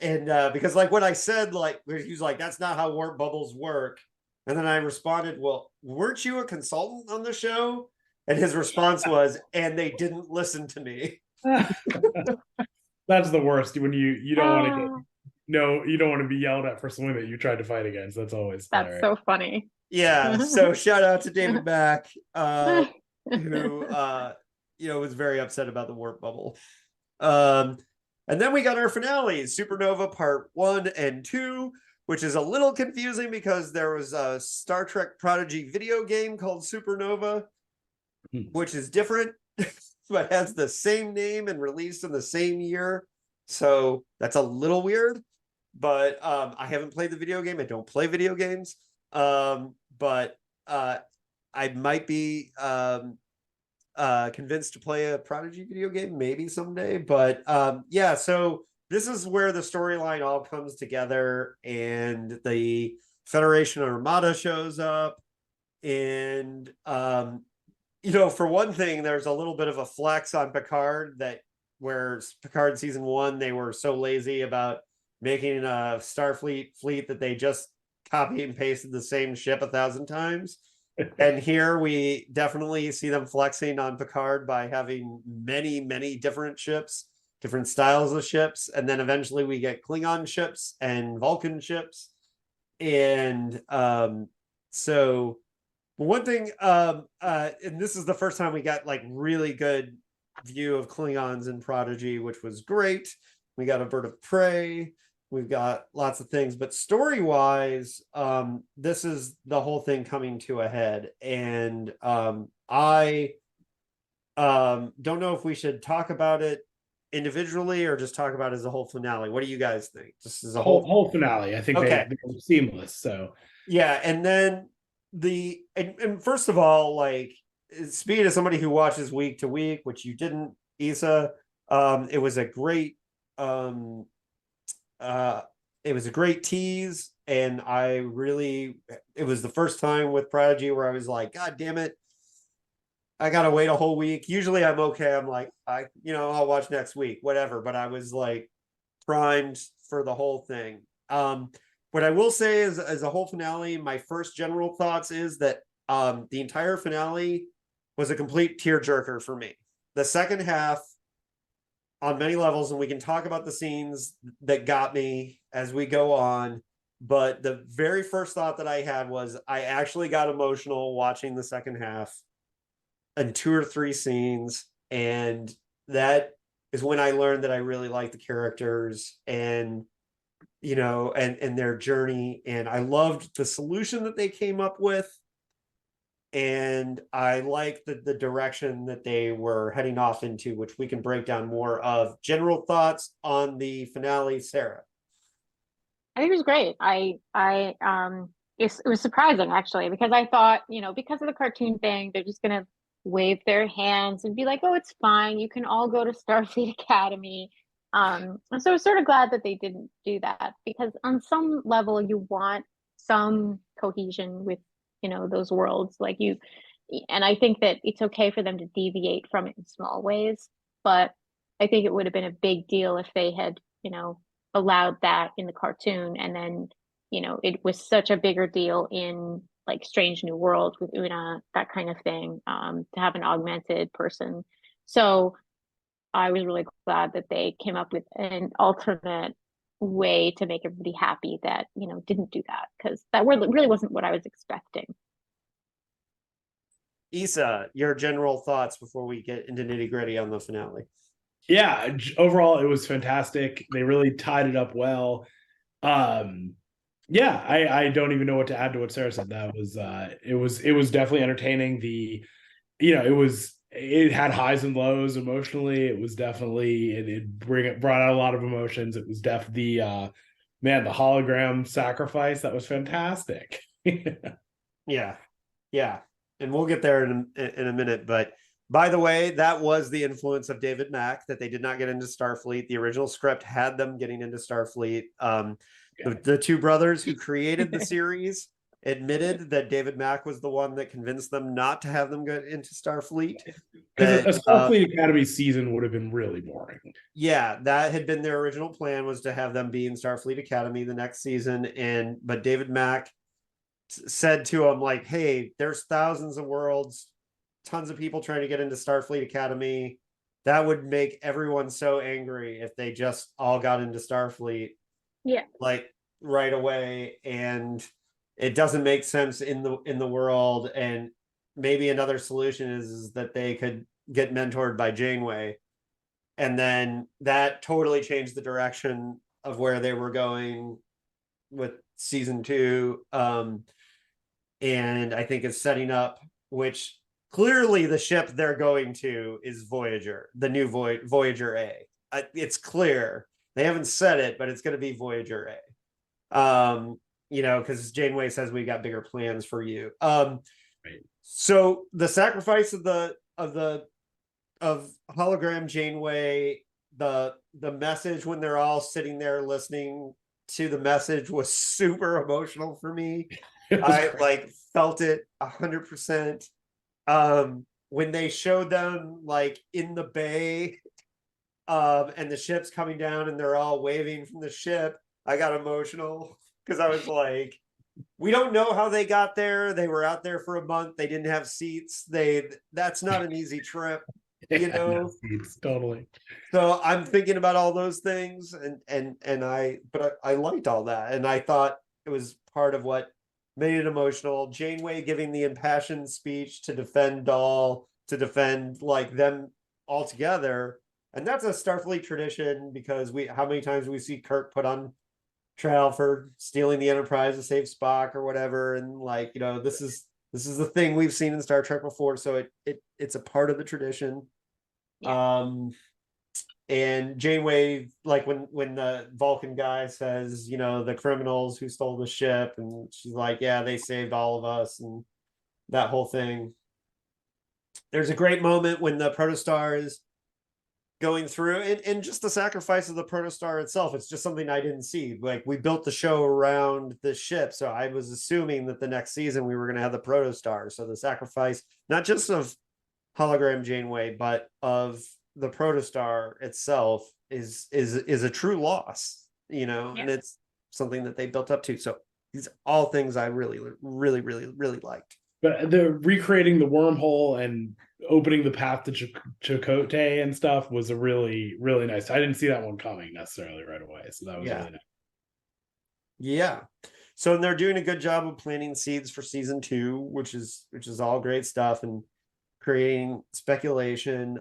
because like when I said, like, he was like, that's not how warp bubbles work. And then I responded, well, weren't you a consultant on the show? And his response was, and they didn't listen to me. That's the worst, when you don't want to get you don't want to be yelled at for something that you tried to fight against. That's always That's so funny. Yeah. So shout out to David Mack, who was very upset about the warp bubble. And then we got our finales, Supernova Part 1 and 2, which is a little confusing because there was a Star Trek Prodigy video game called Supernova, which is different, but has the same name and released in the same year. So that's a little weird. But I haven't played the video game. I don't play video games. But I might be convinced to play a Prodigy video game maybe someday. But yeah, so this is where the storyline all comes together, and the Federation Armada shows up. And for one thing, there's a little bit of a flex on Picard, where Picard season 1, they were so lazy about making a Starfleet fleet that they just copy and pasted the same ship 1,000 times. And here we definitely see them flexing on Picard by having many, many different ships, different styles of ships. And then eventually we get Klingon ships and Vulcan ships. And so one thing, and this is the first time we got like really good view of Klingons in Prodigy, which was great. We got a bird of prey. We've got lots of things, but story-wise, this is the whole thing coming to a head. And I don't know if we should talk about it individually or just talk about it as a whole finale. What do you guys think? Just as a whole finale. I think okay. they were seamless. So yeah, and then and first of all, like speaking as somebody who watches week to week, which you didn't, Issa, it was a great it was a great tease, and it was the first time with Prodigy where I was like, God damn it, I gotta wait a whole week. Usually I'm okay. I'm like, I'll watch next week, whatever. But I was like primed for the whole thing. What I will say is, as a whole finale, my first general thoughts is that the entire finale was a complete tearjerker for me. The second half, on many levels, and we can talk about the scenes that got me as we go on, but the very first thought that I had was I actually got emotional watching the second half and 2 or 3 scenes, and that is when I learned that I really like the characters and and their journey, and I loved the solution that they came up with. And I like the direction that they were heading off into, which we can break down more of. General thoughts on the finale, Sarah? I think it was great. It was surprising actually, because I thought, because of the cartoon thing, they're just gonna wave their hands and be like, "Oh, it's fine. You can all go to Starfleet Academy." And so I was sort of glad that they didn't do that, because on some level you want some cohesion with, those worlds. And I think that it's okay for them to deviate from it in small ways, but I think it would have been a big deal if they had, allowed that in the cartoon, and then, it was such a bigger deal in like Strange New Worlds with Una, that kind of thing, to have an augmented person. So I was really glad that they came up with an alternate way to make everybody happy that, didn't do that, because that really wasn't what I was expecting. Issa, your general thoughts before we get into nitty gritty on the finale? Yeah, overall it was fantastic. They really tied it up well. Yeah, I don't even know what to add to what Sarah said. That was it was definitely entertaining. It had highs and lows emotionally. It was definitely it brought out a lot of emotions. It was definitely the hologram sacrifice, that was fantastic. Yeah, and we'll get there in a minute. But by the way, that was the influence of David Mack, that they did not get into Starfleet. The original script had them getting into Starfleet. The 2 brothers who created the series admitted that David Mack was the one that convinced them not to have them get into Starfleet. Because a Starfleet Academy season would have been really boring. Yeah, that had been their original plan, was to have them be in Starfleet Academy the next season. But David Mack said to him, like, hey, there's thousands of worlds, tons of people trying to get into Starfleet Academy. That would make everyone so angry if they just all got into Starfleet. Yeah. Like right away, and it doesn't make sense in the world. And maybe another solution is that they could get mentored by Janeway, and then that totally changed the direction of where they were going with season 2. And I think it's setting up, which clearly the ship they're going to is Voyager, the new Voyager A. It's clear. They haven't said it, but it's going to be Voyager A. Because Janeway says we got bigger plans for you. Right. So the sacrifice of hologram Janeway, the message when they're all sitting there listening to the message was super emotional for me. I felt it 100%. When they showed them like in the bay, and the ship's coming down and they're all waving from the ship, I got emotional because I was like, we don't know how they got there. They were out there for a month. They didn't have seats. That's not an easy trip, you know. Seats, totally. So I'm thinking about all those things, but I liked all that, and I thought it was part of what made it emotional. Janeway giving the impassioned speech to defend Dahl, to defend like them all together, and that's a Starfleet tradition because how many times we see Kirk put on trial for stealing the Enterprise to save Spock or whatever, and like, you know, this is the thing we've seen in Star Trek before, so it's a part of the tradition. Yeah. And Janeway, like when the Vulcan guy says, you know, the criminals who stole the ship, and she's like, yeah, they saved all of us, and that whole thing. There's a great moment when the protostar is going through, and just the sacrifice of the protostar itself. It's just something I didn't see. Like, we built the show around the ship, so I was assuming that the next season we were going to have the protostar. So the sacrifice, not just of hologram Janeway, but of the protostar itself is a true loss, you know. Yeah. And it's something that they built up to. So these are all things I really liked. But the recreating the wormhole and opening the path to Chakotay and stuff was a really nice. I didn't see that one coming necessarily right away, so that was really nice. Yeah. So they're doing a good job of planting seeds for season 2, which is all great stuff, and creating speculation.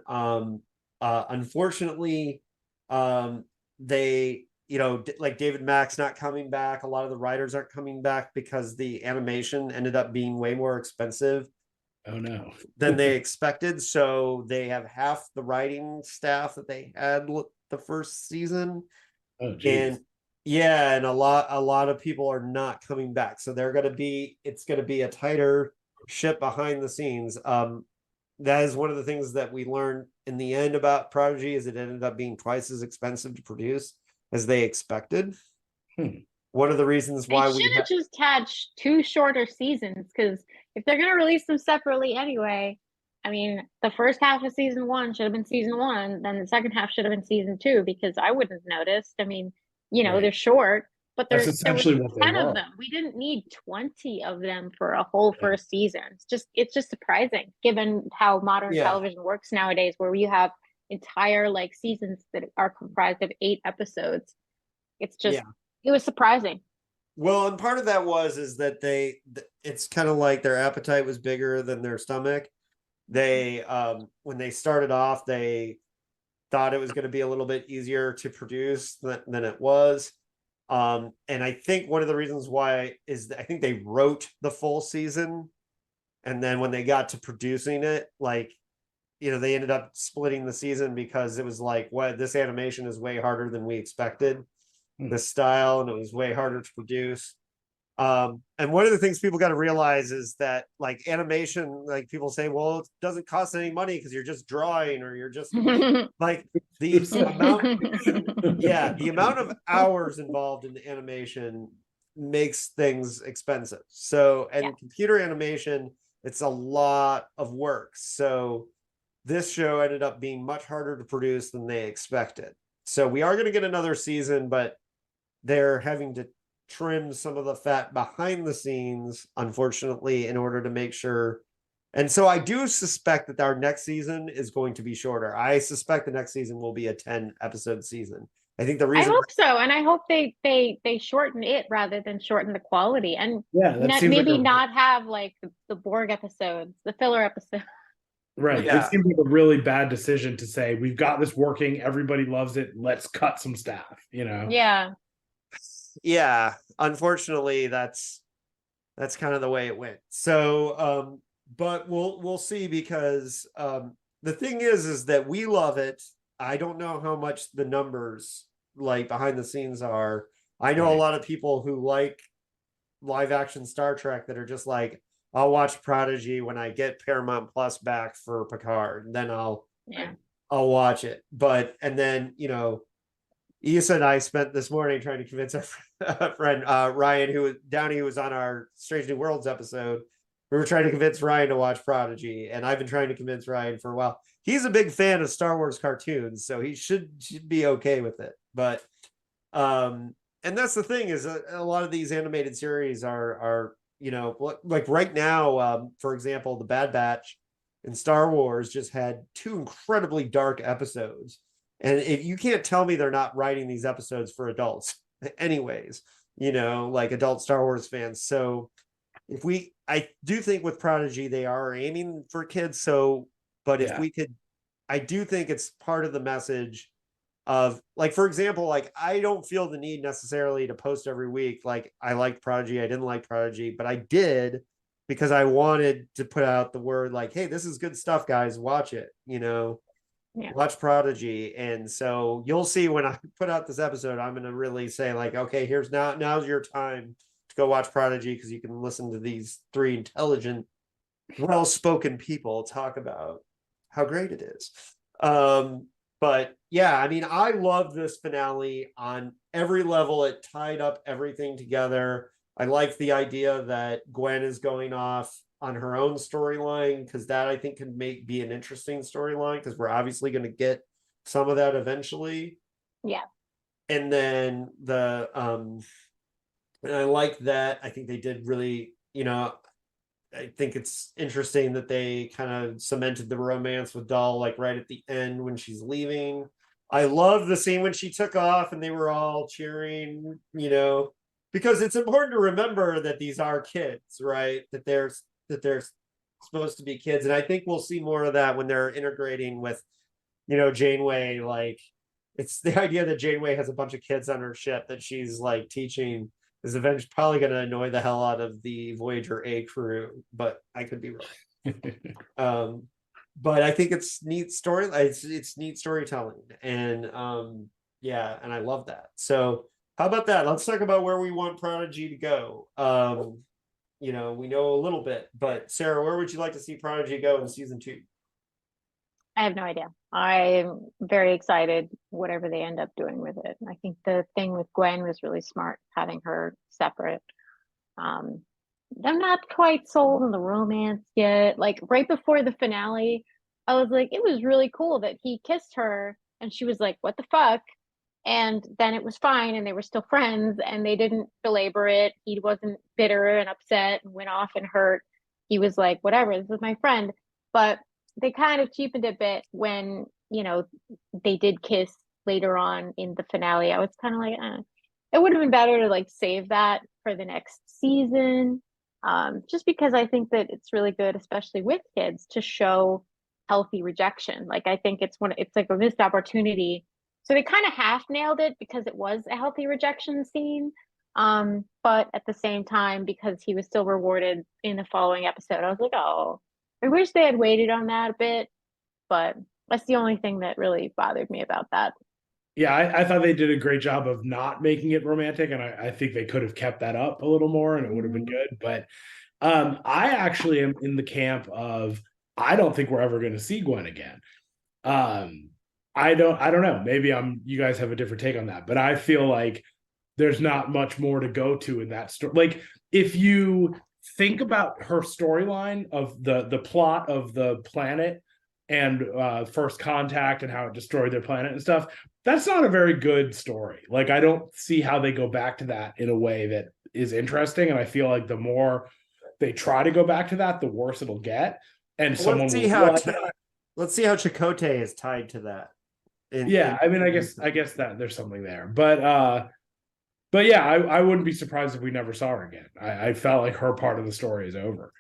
Unfortunately, they, you know, like David Mack's not coming back. A lot of the writers aren't coming back because the animation ended up being way more expensive. Oh no. Than they expected. So they have half the writing staff that they had the first season. Oh geez. And yeah, and a lot of people are not coming back. So it's gonna be a tighter ship behind the scenes. That is one of the things that we learned in the end about Prodigy, is it ended up being twice as expensive to produce as they expected. One of the reasons why we should have just had 2 shorter seasons, because if they're going to release them separately anyway, I mean, the first half of season 1 should have been season 1, then the second half should have been season 2, because I wouldn't have noticed. I mean, you know, they're short, but there was 10 of them. We didn't need 20 of them for a whole first season. It's just surprising given how modern television works nowadays, where you have entire like seasons that are comprised of 8 episodes. It's just it was surprising. Well, and part of that is that it's kind of like their appetite was bigger than their stomach. They when they started off, they thought it was going to be a little bit easier to produce than it was. And I think one of the reasons why is that I think they wrote the full season, and then when they got to producing it, like, you know, they ended up splitting the season because it was like, what, this animation is way harder than we expected, this style, and it was way harder to produce. And one of the things people got to realize is that, like, animation, like, people say, well, it doesn't cost any money because you're just drawing, or you're just like the amount of hours involved in animation makes things expensive. So, and computer animation, it's a lot of work. So this show ended up being much harder to produce than they expected. So we are going to get another season, but they're having to trim some of the fat behind the scenes, unfortunately, in order to make sure. And so I do suspect that our next season is going to be shorter. I suspect the next season will be a 10-episode season. I think the reason, I hope so, and I hope they shorten it rather than shorten the quality, and maybe not have like the Borg episodes, the filler episodes. Right. It seems like a really bad decision to say, we've got this working, everybody loves it, let's cut some staff, you know? Yeah, unfortunately, that's kind of the way it went. So but we'll see, because the thing is that we love it. I don't know how much the numbers, like, behind the scenes are. I know a lot of people who like live action Star Trek that are just like, I'll watch Prodigy when I get Paramount Plus back for Picard, and then I'll watch it. But, and then, you know, Issa and I spent this morning trying to convince our friend Ryan, who was on our Strange New Worlds episode. We were trying to convince Ryan to watch Prodigy, and I've been trying to convince Ryan for a while. He's a big fan of Star Wars cartoons, so he should be okay with it. But and that's the thing is a lot of these animated series are like right now, for example, the Bad Batch in Star Wars just had 2 incredibly dark episodes, and if you can't tell me they're not writing these episodes for adults anyways, like adult Star Wars fans. So I do think with Prodigy they are aiming for kids, so but if we could, I do think it's part of the message of, like, for example, like I don't feel the need necessarily to post every week like I liked Prodigy, I didn't like Prodigy, but I did because I wanted to put out the word like, hey, this is good stuff, guys, watch it, watch Prodigy. And so you'll see when I put out this episode, I'm going to really say like, okay, now's your time to go watch Prodigy, because you can listen to these 3 intelligent, well-spoken people talk about how great it is. But yeah, I mean, I love this finale on every level. It tied up everything together. I like the idea that Gwen is going off on her own storyline, because that I think can be an interesting storyline, because we're obviously going to get some of that eventually. Yeah. And then and I like that. I think they did really, I think it's interesting that they kind of cemented the romance with Doll, like right at the end when she's leaving. I love the scene when she took off and they were all cheering, because it's important to remember that these are kids, right? That they're supposed to be kids. And I think we'll see more of that when they're integrating with, Janeway. Like, it's the idea that Janeway has a bunch of kids on her ship that she's like teaching is eventually probably going to annoy the hell out of the Voyager A crew, but I could be wrong. But I think it's neat story. It's neat storytelling, and and I love that. So how about that? Let's talk about where we want Prodigy to go. We know a little bit, but Sarah, where would you like to see Prodigy go in season 2? I have no idea. I'm very excited whatever they end up doing with it. I think the thing with Gwen was really smart, having her separate. I'm not quite sold on the romance yet. Like right before the finale, I was like, it was really cool that he kissed her and she was like, what the fuck? And then it was fine and they were still friends and they didn't belabor it. He wasn't bitter and upset and went off and hurt. He was like, whatever, this is my friend. But they kind of cheapened a bit when, they did kiss later on in the finale. I was kind of like, it would have been better to like save that for the next season. Just because I think that it's really good, especially with kids, to show healthy rejection. Like I think it's like a missed opportunity. So they kind of half nailed it because it was a healthy rejection scene. But at the same time, because he was still rewarded in the following episode, I was like, oh, I wish they had waited on that a bit. But that's the only thing that really bothered me about that. Yeah, I thought they did a great job of not making it romantic, and I think they could have kept that up a little more, and it would have been good. But I actually am in the camp of I don't think we're ever going to see Gwen again. I don't know. Maybe you guys have a different take on that, but I feel like there's not much more to go to in that story. Like if you think about her storyline of the plot of the planet and First Contact and how it destroyed their planet and stuff, that's not a very good story. Like I don't see how they go back to that in a way that is interesting, and I feel like the more they try to go back to that, the worse it'll get. And let's see how Chakotay is tied to that. I mean, I guess that there's something there, but yeah, I wouldn't be surprised if we never saw her again. I felt like her part of the story is over.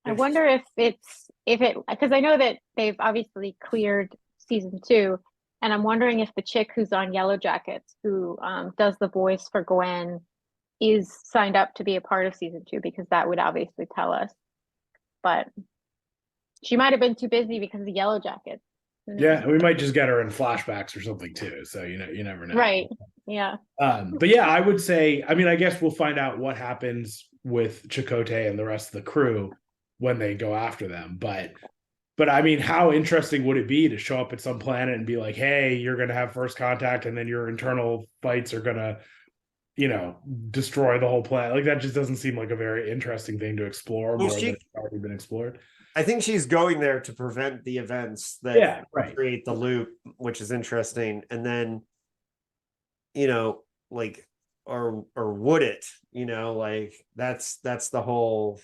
I wonder if it because I know that they've obviously cleared season 2, and I'm wondering if the chick who's on Yellow Jackets, who does the voice for Gwen, is signed up to be a part of season 2, because that would obviously tell us. But she might have been too busy because of Yellow Jackets. Yeah, we might just get her in flashbacks or something too. So you never know. Right. Yeah. But yeah, I would say, I mean, I guess we'll find out what happens with Chakotay and the rest of the crew when they go after them. But I mean, how interesting would it be to show up at some planet and be like, hey, you're going to have first contact, and then your internal fights are going to, destroy the whole planet. Like that just doesn't seem like a very interesting thing to explore more than it's already been explored. I think she's going there to prevent the events that create the loop, which is interesting. And then, like, or would it, like that's the whole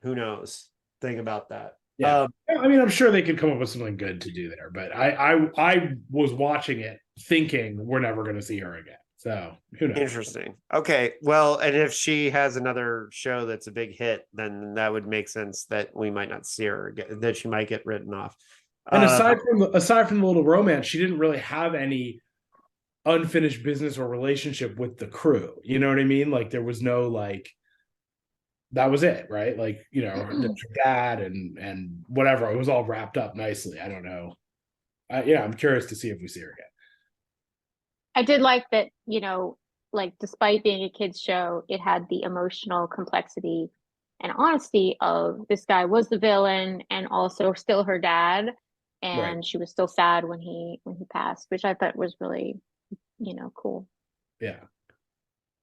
who knows thing about that. Yeah. I mean, I'm sure they could come up with something good to do there, but I was watching it thinking we're never going to see her again. So who knows? Interesting. Okay. Well, and if she has another show that's a big hit, then that would make sense that we might not see her again, that she might get written off. And aside from the little romance, she didn't really have any unfinished business or relationship with the crew. You know what I mean? Like there was no like that was it, right? Like, there's her dad and whatever. It was all wrapped up nicely. I don't know. I'm curious to see if we see her again. I did like that, like despite being a kids show, it had the emotional complexity and honesty of this guy was the villain and also still her dad, and Right. she was still sad when he passed, which I thought was really, cool. Yeah.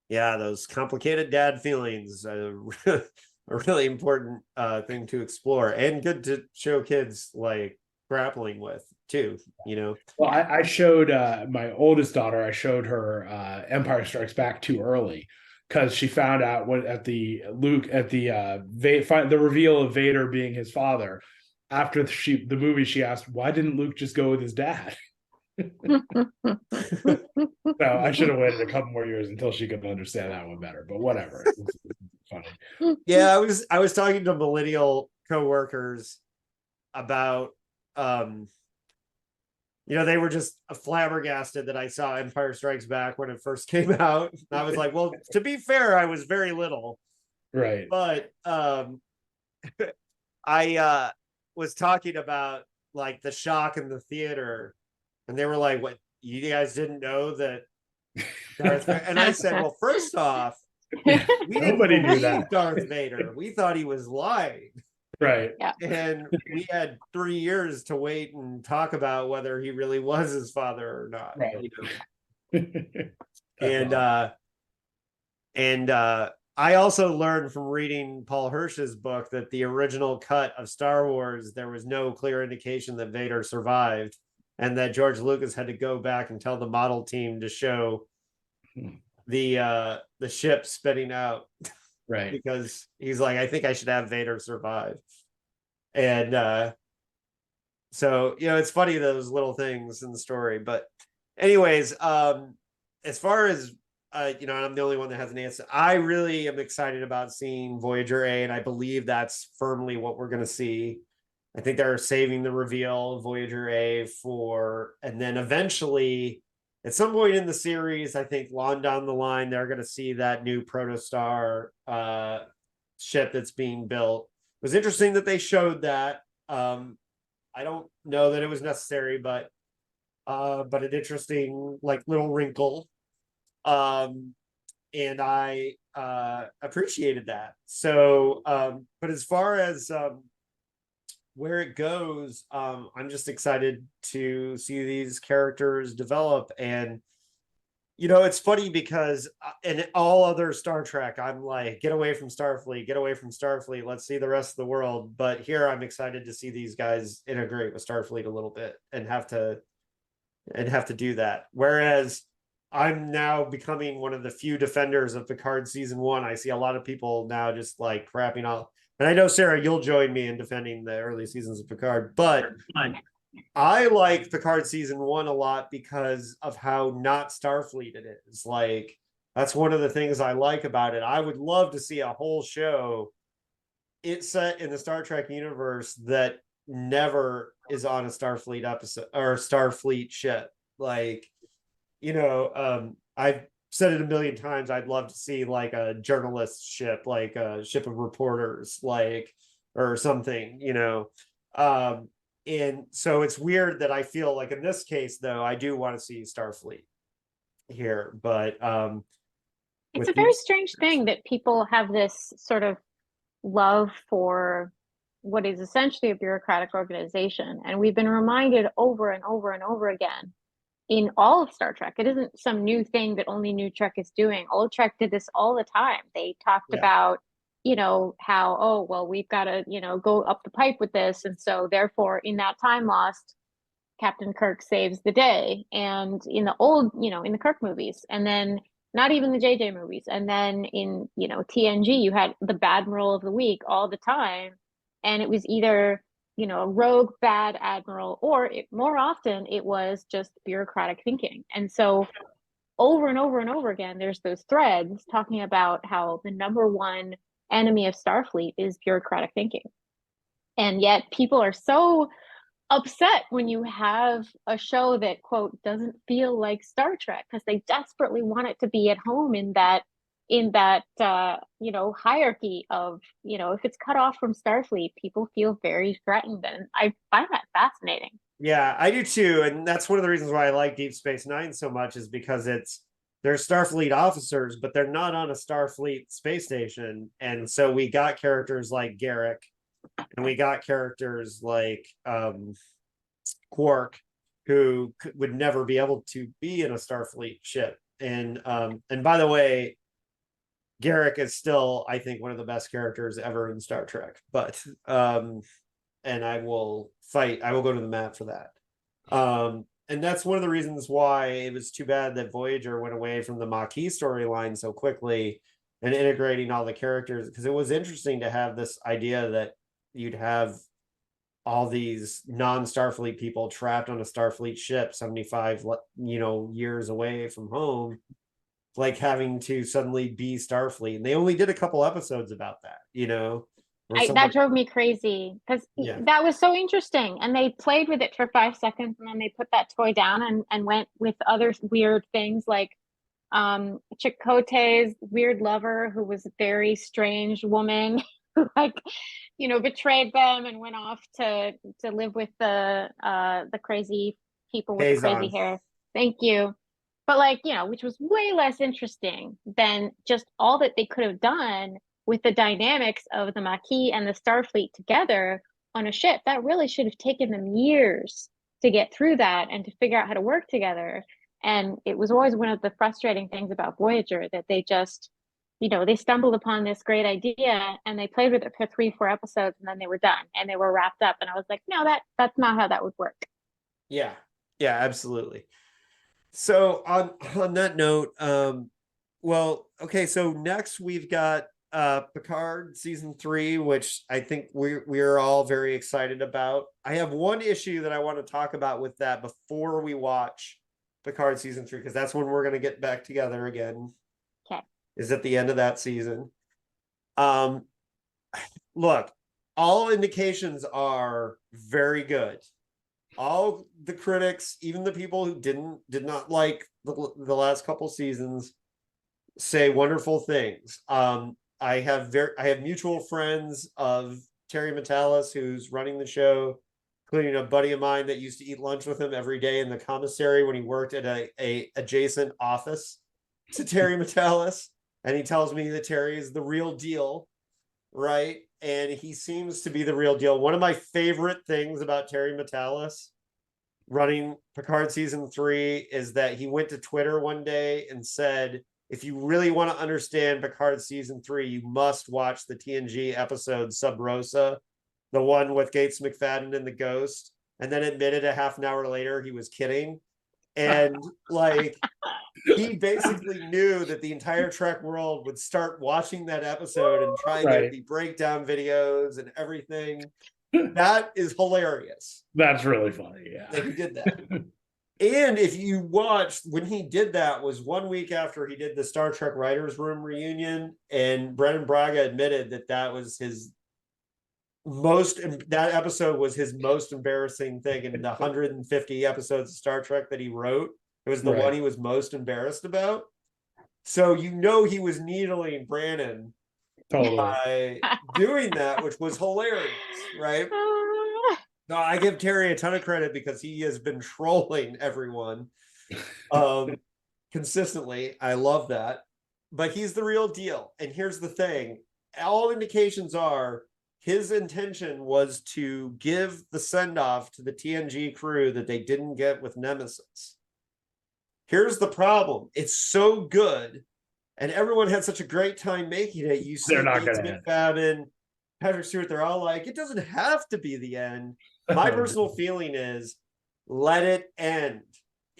Yeah, those complicated dad feelings are a really important thing to explore, and good to show kids like grappling with too. Well, I showed my oldest daughter. I showed her Empire Strikes Back too early because she found out the reveal of Vader being his father. After the movie, she asked, "Why didn't Luke just go with his dad?" So I should have waited a couple more years until she could understand that one better. But whatever, it's funny. Yeah, I was talking to millennial coworkers about they were just flabbergasted that I saw Empire Strikes Back when it first came out. And I was like, well, to be fair, I was very little. Right. But I was talking about like the shock in the theater, and they were like, what, you guys didn't know that Darth Vader? And I said, well, first off, nobody knew that Darth Vader. We thought he was lying. Right. Yeah. And we had 3 years to wait and talk about whether he really was his father or not. Right. And I also learned from reading Paul Hirsch's book that the original cut of Star Wars, there was no clear indication that Vader survived, and that George Lucas had to go back and tell the model team to show the ship spitting out. Right. Because he's like, I think I should have Vader survive. And so, it's funny, those little things in the story. But anyways, as far as, I'm the only one that has an answer. I really am excited about seeing Voyager A, and I believe that's firmly what we're going to see. I think they're saving the reveal of Voyager A and then eventually at some point in the series, I think long down the line, they're going to see that new protostar ship that's being built. It was interesting that they showed that. I don't know that it was necessary, but an interesting like little wrinkle. And I appreciated that. So, but as far as where it goes, I'm just excited to see these characters develop. And it's funny because in all other Star Trek, I'm like, get away from Starfleet, let's see the rest of the world. But here I'm excited to see these guys integrate with Starfleet a little bit and have to do that. Whereas I'm now becoming one of the few defenders of Picard season 1. I see a lot of people now just like crapping out. And I know, Sarah, you'll join me in defending the early seasons of Picard, but I like Picard season 1 a lot because of how not Starfleet it is. Like, that's one of the things I like about it. I would love to see a whole show set in the Star Trek universe that never is on a Starfleet episode or Starfleet ship. Like, I've said it a million times. I'd love to see like a journalist ship, like a ship of reporters, like, or something, and so it's weird that I feel like in this case, though, I do want to see Starfleet here, but it's a very strange thing that people have this sort of love for what is essentially a bureaucratic organization, and we've been reminded over and over and over again in all of Star Trek. It isn't some new thing that only New Trek is doing. Old Trek did this all the time. They talked about, how, oh, well, we've got to, go up the pipe with this. And so therefore, in that time lost, Captain Kirk saves the day. And in the old, in the Kirk movies. And then not even the JJ movies. And then in, TNG, you had the Badmiral of the Week all the time. And it was either, a rogue bad admiral, or more often it was just bureaucratic thinking. And so over and over and over again, there's those threads talking about how the number one enemy of Starfleet is bureaucratic thinking. And yet people are so upset when you have a show that, quote, doesn't feel like Star Trek, because they desperately want it to be at home in that hierarchy of, if it's cut off from Starfleet, people feel very threatened. And I find that fascinating. Yeah, I do too. And that's one of the reasons why I like Deep Space Nine so much, is because they're Starfleet officers, but they're not on a Starfleet space station. And so we got characters like Garrick, and we got characters like Quark, who would never be able to be in a Starfleet ship. And by the way, Garrick is still, I think, one of the best characters ever in Star Trek. But and I will go to the mat for that. And that's one of the reasons why it was too bad that Voyager went away from the Maquis storyline so quickly and integrating all the characters, because it was interesting to have this idea that you'd have all these non-Starfleet people trapped on a Starfleet ship 75 years away from home, like having to suddenly be Starfleet. And they only did a couple episodes about that, That drove me crazy, because that was so interesting. And they played with it for 5 seconds, and then they put that toy down and went with other weird things, like Chakotay's weird lover, who was a very strange woman who betrayed them and went off to live with the crazy people with the crazy hair. Thank you. But which was way less interesting than just all that they could have done with the dynamics of the Maquis and the Starfleet together on a ship. That really should have taken them years to get through that and to figure out how to work together. And it was always one of the frustrating things about Voyager, that they just, they stumbled upon this great idea and they played with it for 3-4 episodes, and then they were done and they were wrapped up. And I was like, no, that's not how that would work. Yeah, absolutely. So on that note, okay, so next we've got Picard season 3, which I think we're all very excited about. I have one issue that I want to talk about with that before we watch Picard season 3, because that's when we're going to get back together again. Okay. Is at the end of that season. Look, all indications are very good. All the critics, even the people who did not like the last couple seasons, say wonderful things. I have mutual friends of Terry Matalas, who's running the show, including a buddy of mine that used to eat lunch with him every day in the commissary when he worked at a adjacent office to Terry Matalas. And he tells me that Terry is the real deal, right? And he seems to be the real deal. One of my favorite things about Terry Matalas running Picard season 3 is that he went to Twitter one day and said, if you really want to understand Picard season 3, you must watch the TNG episode Sub Rosa, the one with Gates McFadden and the Ghost, and then admitted a half an hour later he was kidding. And he basically knew that the entire Trek world would start watching that episode and try to get the breakdown videos and everything. That is hilarious. That's really funny. Yeah. That he did that. And if you watched, when he did that was 1 week after he did the Star Trek Writers Room reunion, and Brendan Braga admitted that was that episode was his most embarrassing thing in the 150 episodes of Star Trek that he wrote. It was the one he was most embarrassed about. So he was needling Brannon by doing that, which was hilarious, right? No, I give Terry a ton of credit because he has been trolling everyone consistently. I love that. But he's the real deal. And here's the thing. All indications are his intention was to give the send-off to the TNG crew that they didn't get with Nemesis. Here's the problem. It's so good, and everyone had such a great time making it. You see Gates McFadden, Patrick Stewart, they're all like, it doesn't have to be the end. My personal feeling is, let it end.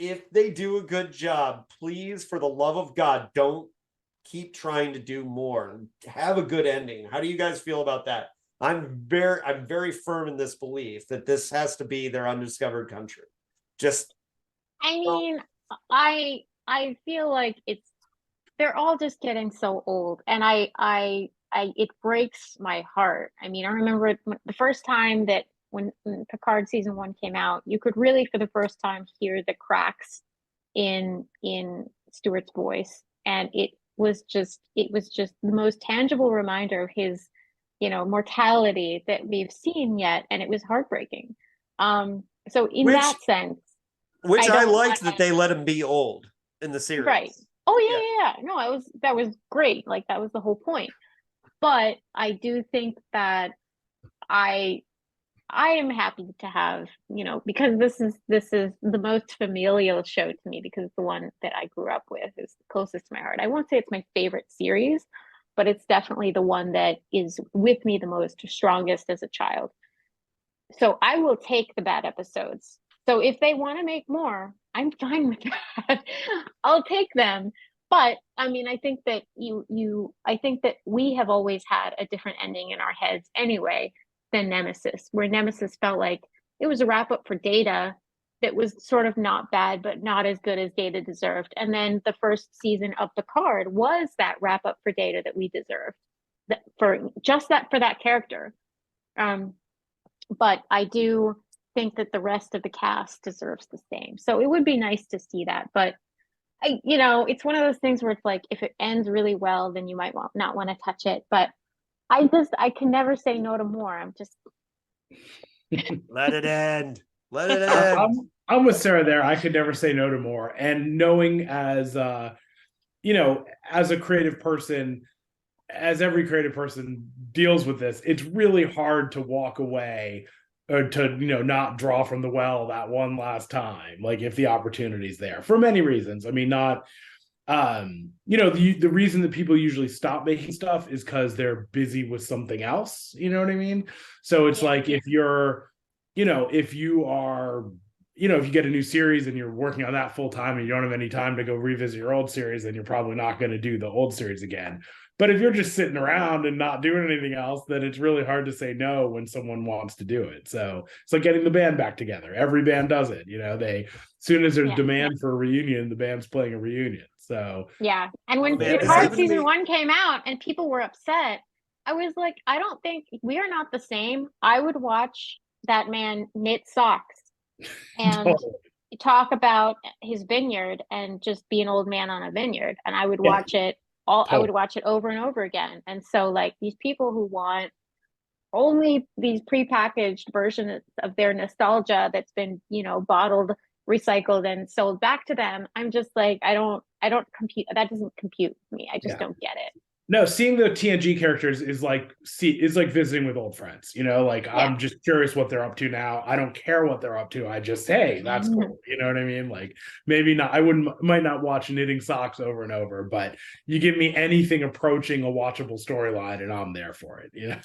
if they do a good job, please, for the love of God, don't keep trying to do more. Have a good ending. How do you guys feel about that? I'm very firm in this belief that this has to be their undiscovered country. Just I mean, I feel like they're all just getting so old, and it breaks my heart. I mean, I remember the first time that when Picard season 1 came out, you could really for the first time hear the cracks in Stewart's voice, and it was just the most tangible reminder of his, mortality that we've seen yet, and it was heartbreaking. So in that sense, I liked that they let him be old in the series. Right. Oh yeah. No, that was great. Like that was the whole point. But I do think that I am happy to have, because this is the most familial show to me, because it's the one that I grew up with, is the closest to my heart. I won't say it's my favorite series, but it's definitely the one that is with me the most, strongest as a child. So I will take the bad episodes. So if they want to make more, I'm fine with that. I'll take them. But I mean, I think that I think that we have always had a different ending in our heads anyway than Nemesis, where Nemesis felt like it was a wrap up for Data that was sort of not bad, but not as good as Data deserved. And then the first season of Picard was that wrap up for Data that we deserved, for that character. But I do think that the rest of the cast deserves the same. So it would be nice to see that. But it's one of those things where it's like, if it ends really well, then you might not want to touch it. But I can never say no to more. I'm just let it end. Let it end. I'm with Sarah there. I could never say no to more. And knowing as as a creative person, as every creative person deals with this, it's really hard to walk away or to not draw from the well that one last time, like if the opportunity's there, for many reasons. I mean, not the reason that people usually stop making stuff is because they're busy with something else, you know what I mean? So it's like, if you're if you are if you get a new series and you're working on that full time and you don't have any time to go revisit your old series, then you're probably not going to do the old series again. But if you're just sitting around and not doing anything else, then it's really hard to say no when someone wants to do it. So it's like getting the band back together. Every band does it. As soon as there's demand for a reunion, the band's playing a reunion. So yeah. And when Picard season 1 came out and people were upset, I was like, I don't think we are not the same. I would watch that man knit socks and talk about his vineyard and just be an old man on a vineyard, and I would watch it I would watch it over and over again. And so like these people who want only these prepackaged versions of their nostalgia that's been bottled, recycled, and sold back to them, I'm just like, I don't compute. That doesn't compute with me. I just don't get it. No, seeing the TNG characters is like visiting with old friends. I'm just curious what they're up to now. I don't care what they're up to. I just, hey, that's cool. You know what I mean? Like, maybe not. I might not watch knitting socks over and over, but you give me anything approaching a watchable storyline, and I'm there for it. Yeah.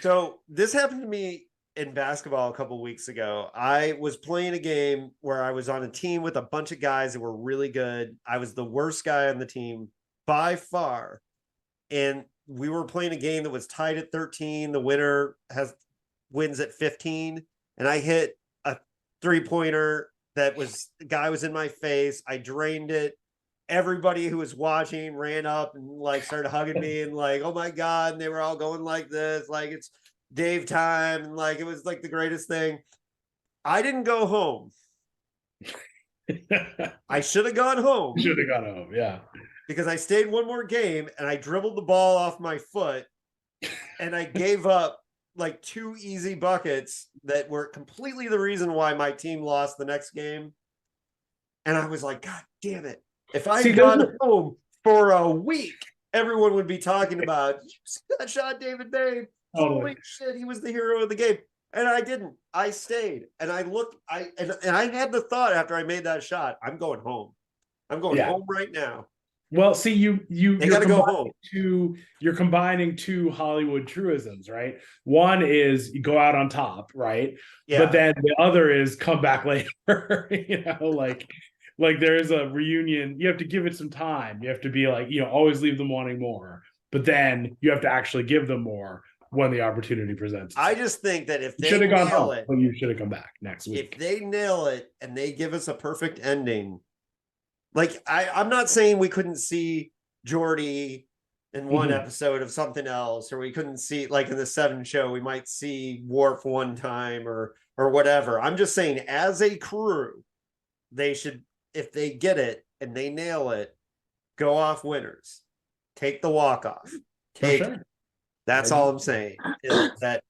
So this happened to me in basketball a couple of weeks ago. I was playing a game where I was on a team with a bunch of guys that were really good. I was the worst guy on the team by far, and we were playing a game that was tied at 13. The winner wins at 15, and I hit a 3-pointer that was, the guy was in my face. I drained it. Everybody who was watching ran up and like started hugging me and like, oh my God, and they were all going like this, like it's Dave time, and like it was like the greatest thing. I didn't go home. I should have gone home. Yeah. Because I stayed one more game and I dribbled the ball off my foot and I gave up like 2 easy buckets that were completely the reason why my team lost the next game. And I was like, God damn it. If I had gone home for a week, everyone would be talking about, you see that shot, David Babe? Holy shit, he was the hero of the game. And I didn't. I stayed. And I looked, and I had the thought after I made that shot, I'm going home. I'm going home right now. Well, see, They got to go home. you're combining two Hollywood truisms, right? One is you go out on top, right? Yeah. But then the other is come back later. Like there's a reunion. You have to give it some time. You have to be like, always leave them wanting more. But then you have to actually give them more when the opportunity presents itself. I just think that if You they should have gone nail home, it, but you should have come back next week. if they nail it and they give us a perfect ending, like I'm not saying we couldn't see Geordi in one episode of something else, or we couldn't see, like in the Seven show, we might see Worf one time or whatever. I'm just saying, as a crew, they should, if they get it and they nail it, go off winners. Take the walk off. Take it. That's all I'm saying. Is that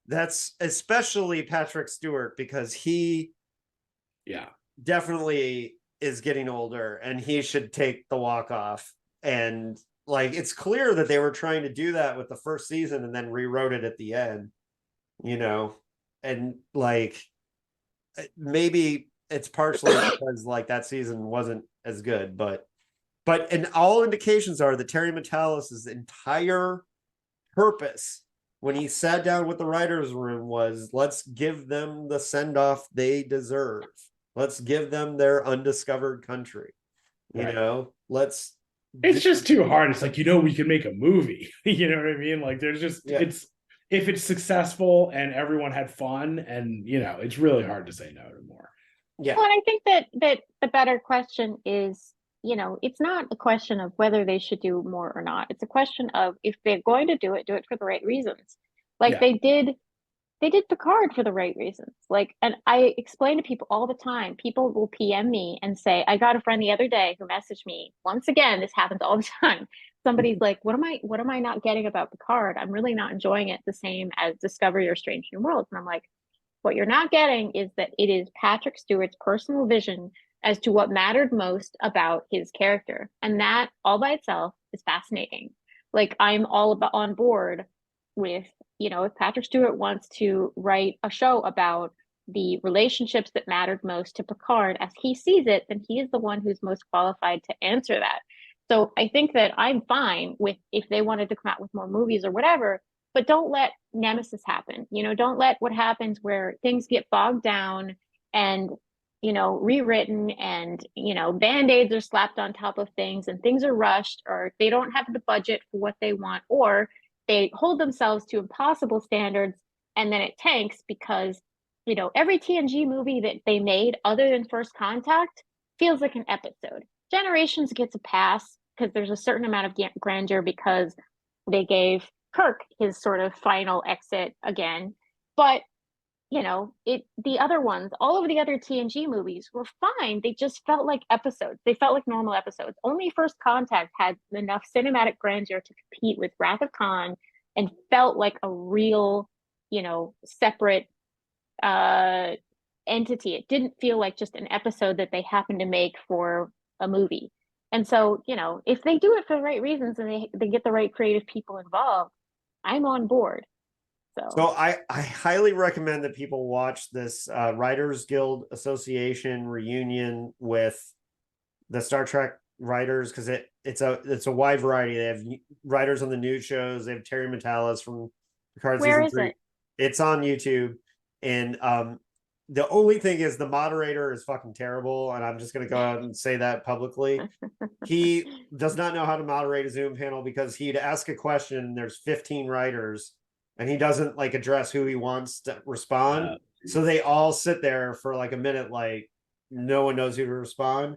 that's especially Patrick Stewart, because he definitely is getting older and he should take the walk off. And like, it's clear that they were trying to do that with the first season and then rewrote it at the end, and like, maybe it's partially because like that season wasn't as good, but and all indications are that Terry Metalis' entire purpose when he sat down with the writers' room was, let's give them the send-off they deserve. Let's give them their undiscovered country. Let's. It's just too hard. It's like, we can make a movie. You know what I mean? Like, there's just it's, if it's successful and everyone had fun, and it's really hard to say no to more. Yeah. Well, and I think that the better question is, it's not a question of whether they should do more or not. It's a question of, if they're going to do it for the right reasons. Like they did Picard for the right reasons. Like, and I explain to people all the time, people will PM me and say, I got a friend the other day who messaged me. Once again, this happens all the time. Somebody's like, what am I not getting about Picard? I'm really not enjoying it the same as Discovery or Strange New Worlds. And I'm like, what you're not getting is that it is Patrick Stewart's personal vision as to what mattered most about his character. And that all by itself is fascinating. Like, I'm all about on board with, if Patrick Stewart wants to write a show about the relationships that mattered most to Picard as he sees it, then he is the one who's most qualified to answer that. So I think that I'm fine with, if they wanted to come out with more movies or whatever, but don't let nemesis happen. Don't let what happens where things get bogged down and, rewritten, and, band-aids are slapped on top of things and things are rushed, or they don't have the budget for what they want, or they hold themselves to impossible standards and then it tanks because, every TNG movie that they made other than First Contact feels like an episode. Generations gets a pass because there's a certain amount of grandeur because they gave Kirk his sort of final exit again. But the other ones, all of the other TNG movies were fine. They just felt like episodes. They felt like normal episodes. Only First Contact had enough cinematic grandeur to compete with Wrath of Khan and felt like a real, separate entity. It didn't feel like just an episode that they happened to make for a movie. And so, if they do it for the right reasons and they get the right creative people involved, I'm on board. So I highly recommend that people watch this Writers Guild Association reunion with the Star Trek writers, because it's a wide variety. They have writers on the new shows. They have Terry Metalis from Picard season 3. It's on YouTube, and the only thing is the moderator is fucking terrible, and I'm just going to go out and say that publicly. He does not know how to moderate a Zoom panel, because he'd ask a question and there's 15 writers and he doesn't like address who he wants to respond. So they all sit there for like a minute, like no one knows who to respond.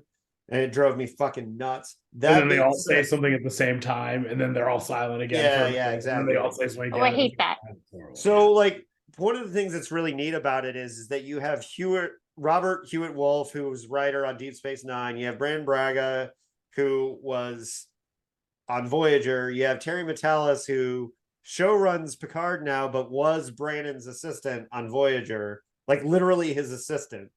And it drove me fucking nuts. And then they all say something at the same time, and then they're all silent again. Yeah, exactly. And they all say something again. I hate that. So like, one of the things that's really neat about it is that you have Robert Hewitt Wolf, who was writer on Deep Space Nine. You have Brandon Braga, who was on Voyager. You have Terry Metalis, who show runs Picard now, but was Brandon's assistant on Voyager, like literally his assistant,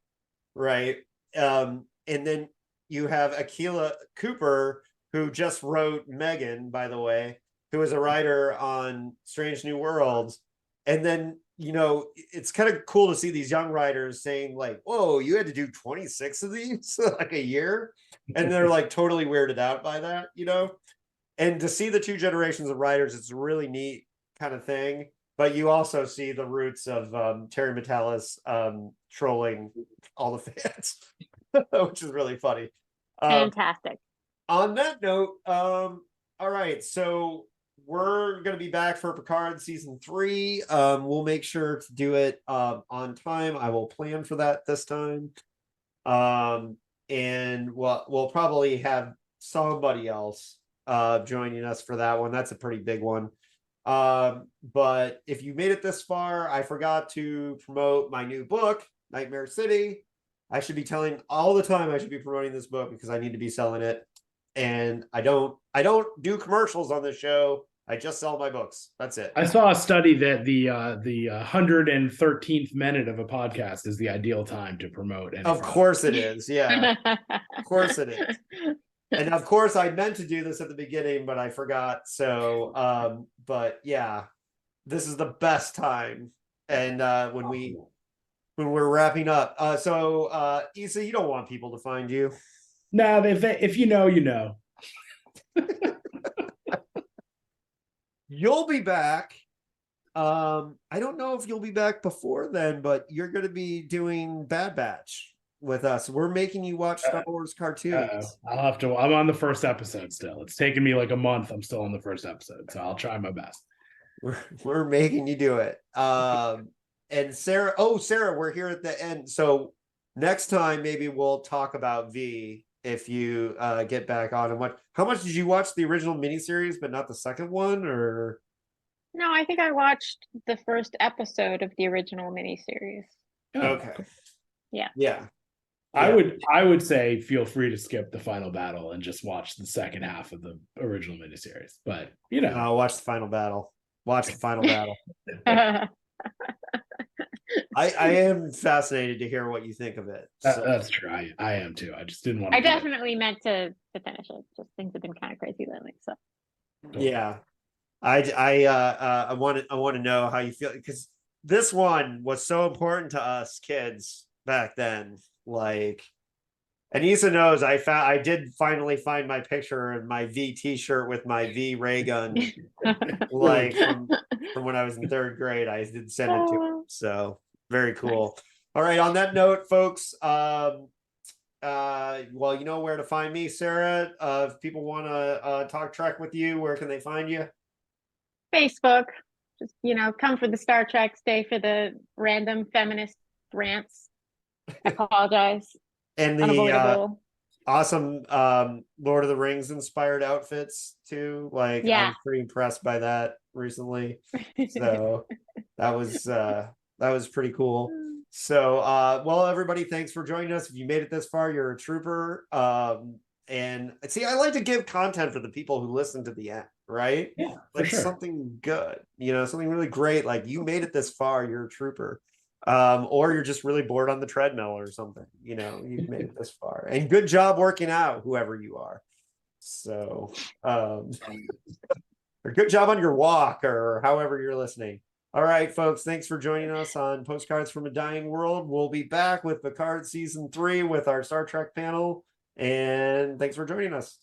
right? And then you have Akilah Cooper, who just wrote Megan, by the way, who is a writer on Strange New Worlds. And then you know, it's kind of cool to see these young writers saying like, whoa, you had to do 26 of these like a year. And they're like totally weirded out by that, you know? And to see the two generations of writers, it's a really neat kind of thing. But you also see the roots of Terry Matalas trolling all the fans, which is really funny. Fantastic. On that note, all right, so we're going to be back for Picard season 3. We'll make sure to do it on time. I will plan for that this time. And we'll probably have somebody else joining us for that one. That's a pretty big one. But if you made it this far, I forgot to promote my new book, Nightmare City. I should be telling all the time I should be promoting this book because I need to be selling it. And I don't do commercials on this show. I just sell my books. That's it. I saw a study that the 113th minute of a podcast is the ideal time to promote. Of course it is. Yeah. Of course it is. And of course I meant to do this at the beginning, but I forgot. So but yeah, this is the best time. And when we're wrapping up. So Issa, you don't want people to find you. No, if you know, you know. You'll be back. I don't know if you'll be back before then, but you're going to be doing Bad Batch with us. We're making you watch Star Wars cartoons. I'll have to. I'm on the first episode still. It's taken me like a month. I'm still on the first episode, so I'll try my best. We're making you do it. And Sarah, we're here at the end. So next time maybe we'll talk about V if you get back on and watch. How much did you watch the original miniseries, but not the second one, or? No, I think I watched the first episode of the original miniseries. Okay. Yeah. Yeah. I would say feel free to skip the final battle and just watch the second half of the original miniseries. But you know, no, watch the final battle. Watch the final battle. I am fascinated to hear what you think of it. That's true. I am too. I just didn't want to. I definitely meant to finish it. Just things have been kind of crazy lately. So yeah. I want to know how you feel, because this one was so important to us kids back then. Like, and Issa knows I did finally find my picture in my V t-shirt with my V ray gun, like from when I was in 3rd grade. I did send it to him. So very cool. All right. On that note, folks, well, you know where to find me, Sarah. If people want to talk Trek with you, where can they find you? Facebook. Just, come for the Star Trek, stay for the random feminist rants. I apologize. And the awesome Lord of the Rings inspired outfits too. Like, yeah. I'm pretty impressed by that recently. So that was pretty cool. So well, everybody, thanks for joining us. If you made it this far, you're a trooper. And see, I like to give content for the people who listen to the end, right? Yeah, like sure. Something good, something really great. Like, you made it this far, you're a trooper. Or you're just really bored on the treadmill or something, you've made it this far, and good job working out, whoever you are. So or good job on your walk, or however you're listening. All right, folks, thanks for joining us on Postcards from a Dying World. We'll be back with Picard season 3 with our Star Trek panel, and thanks for joining us.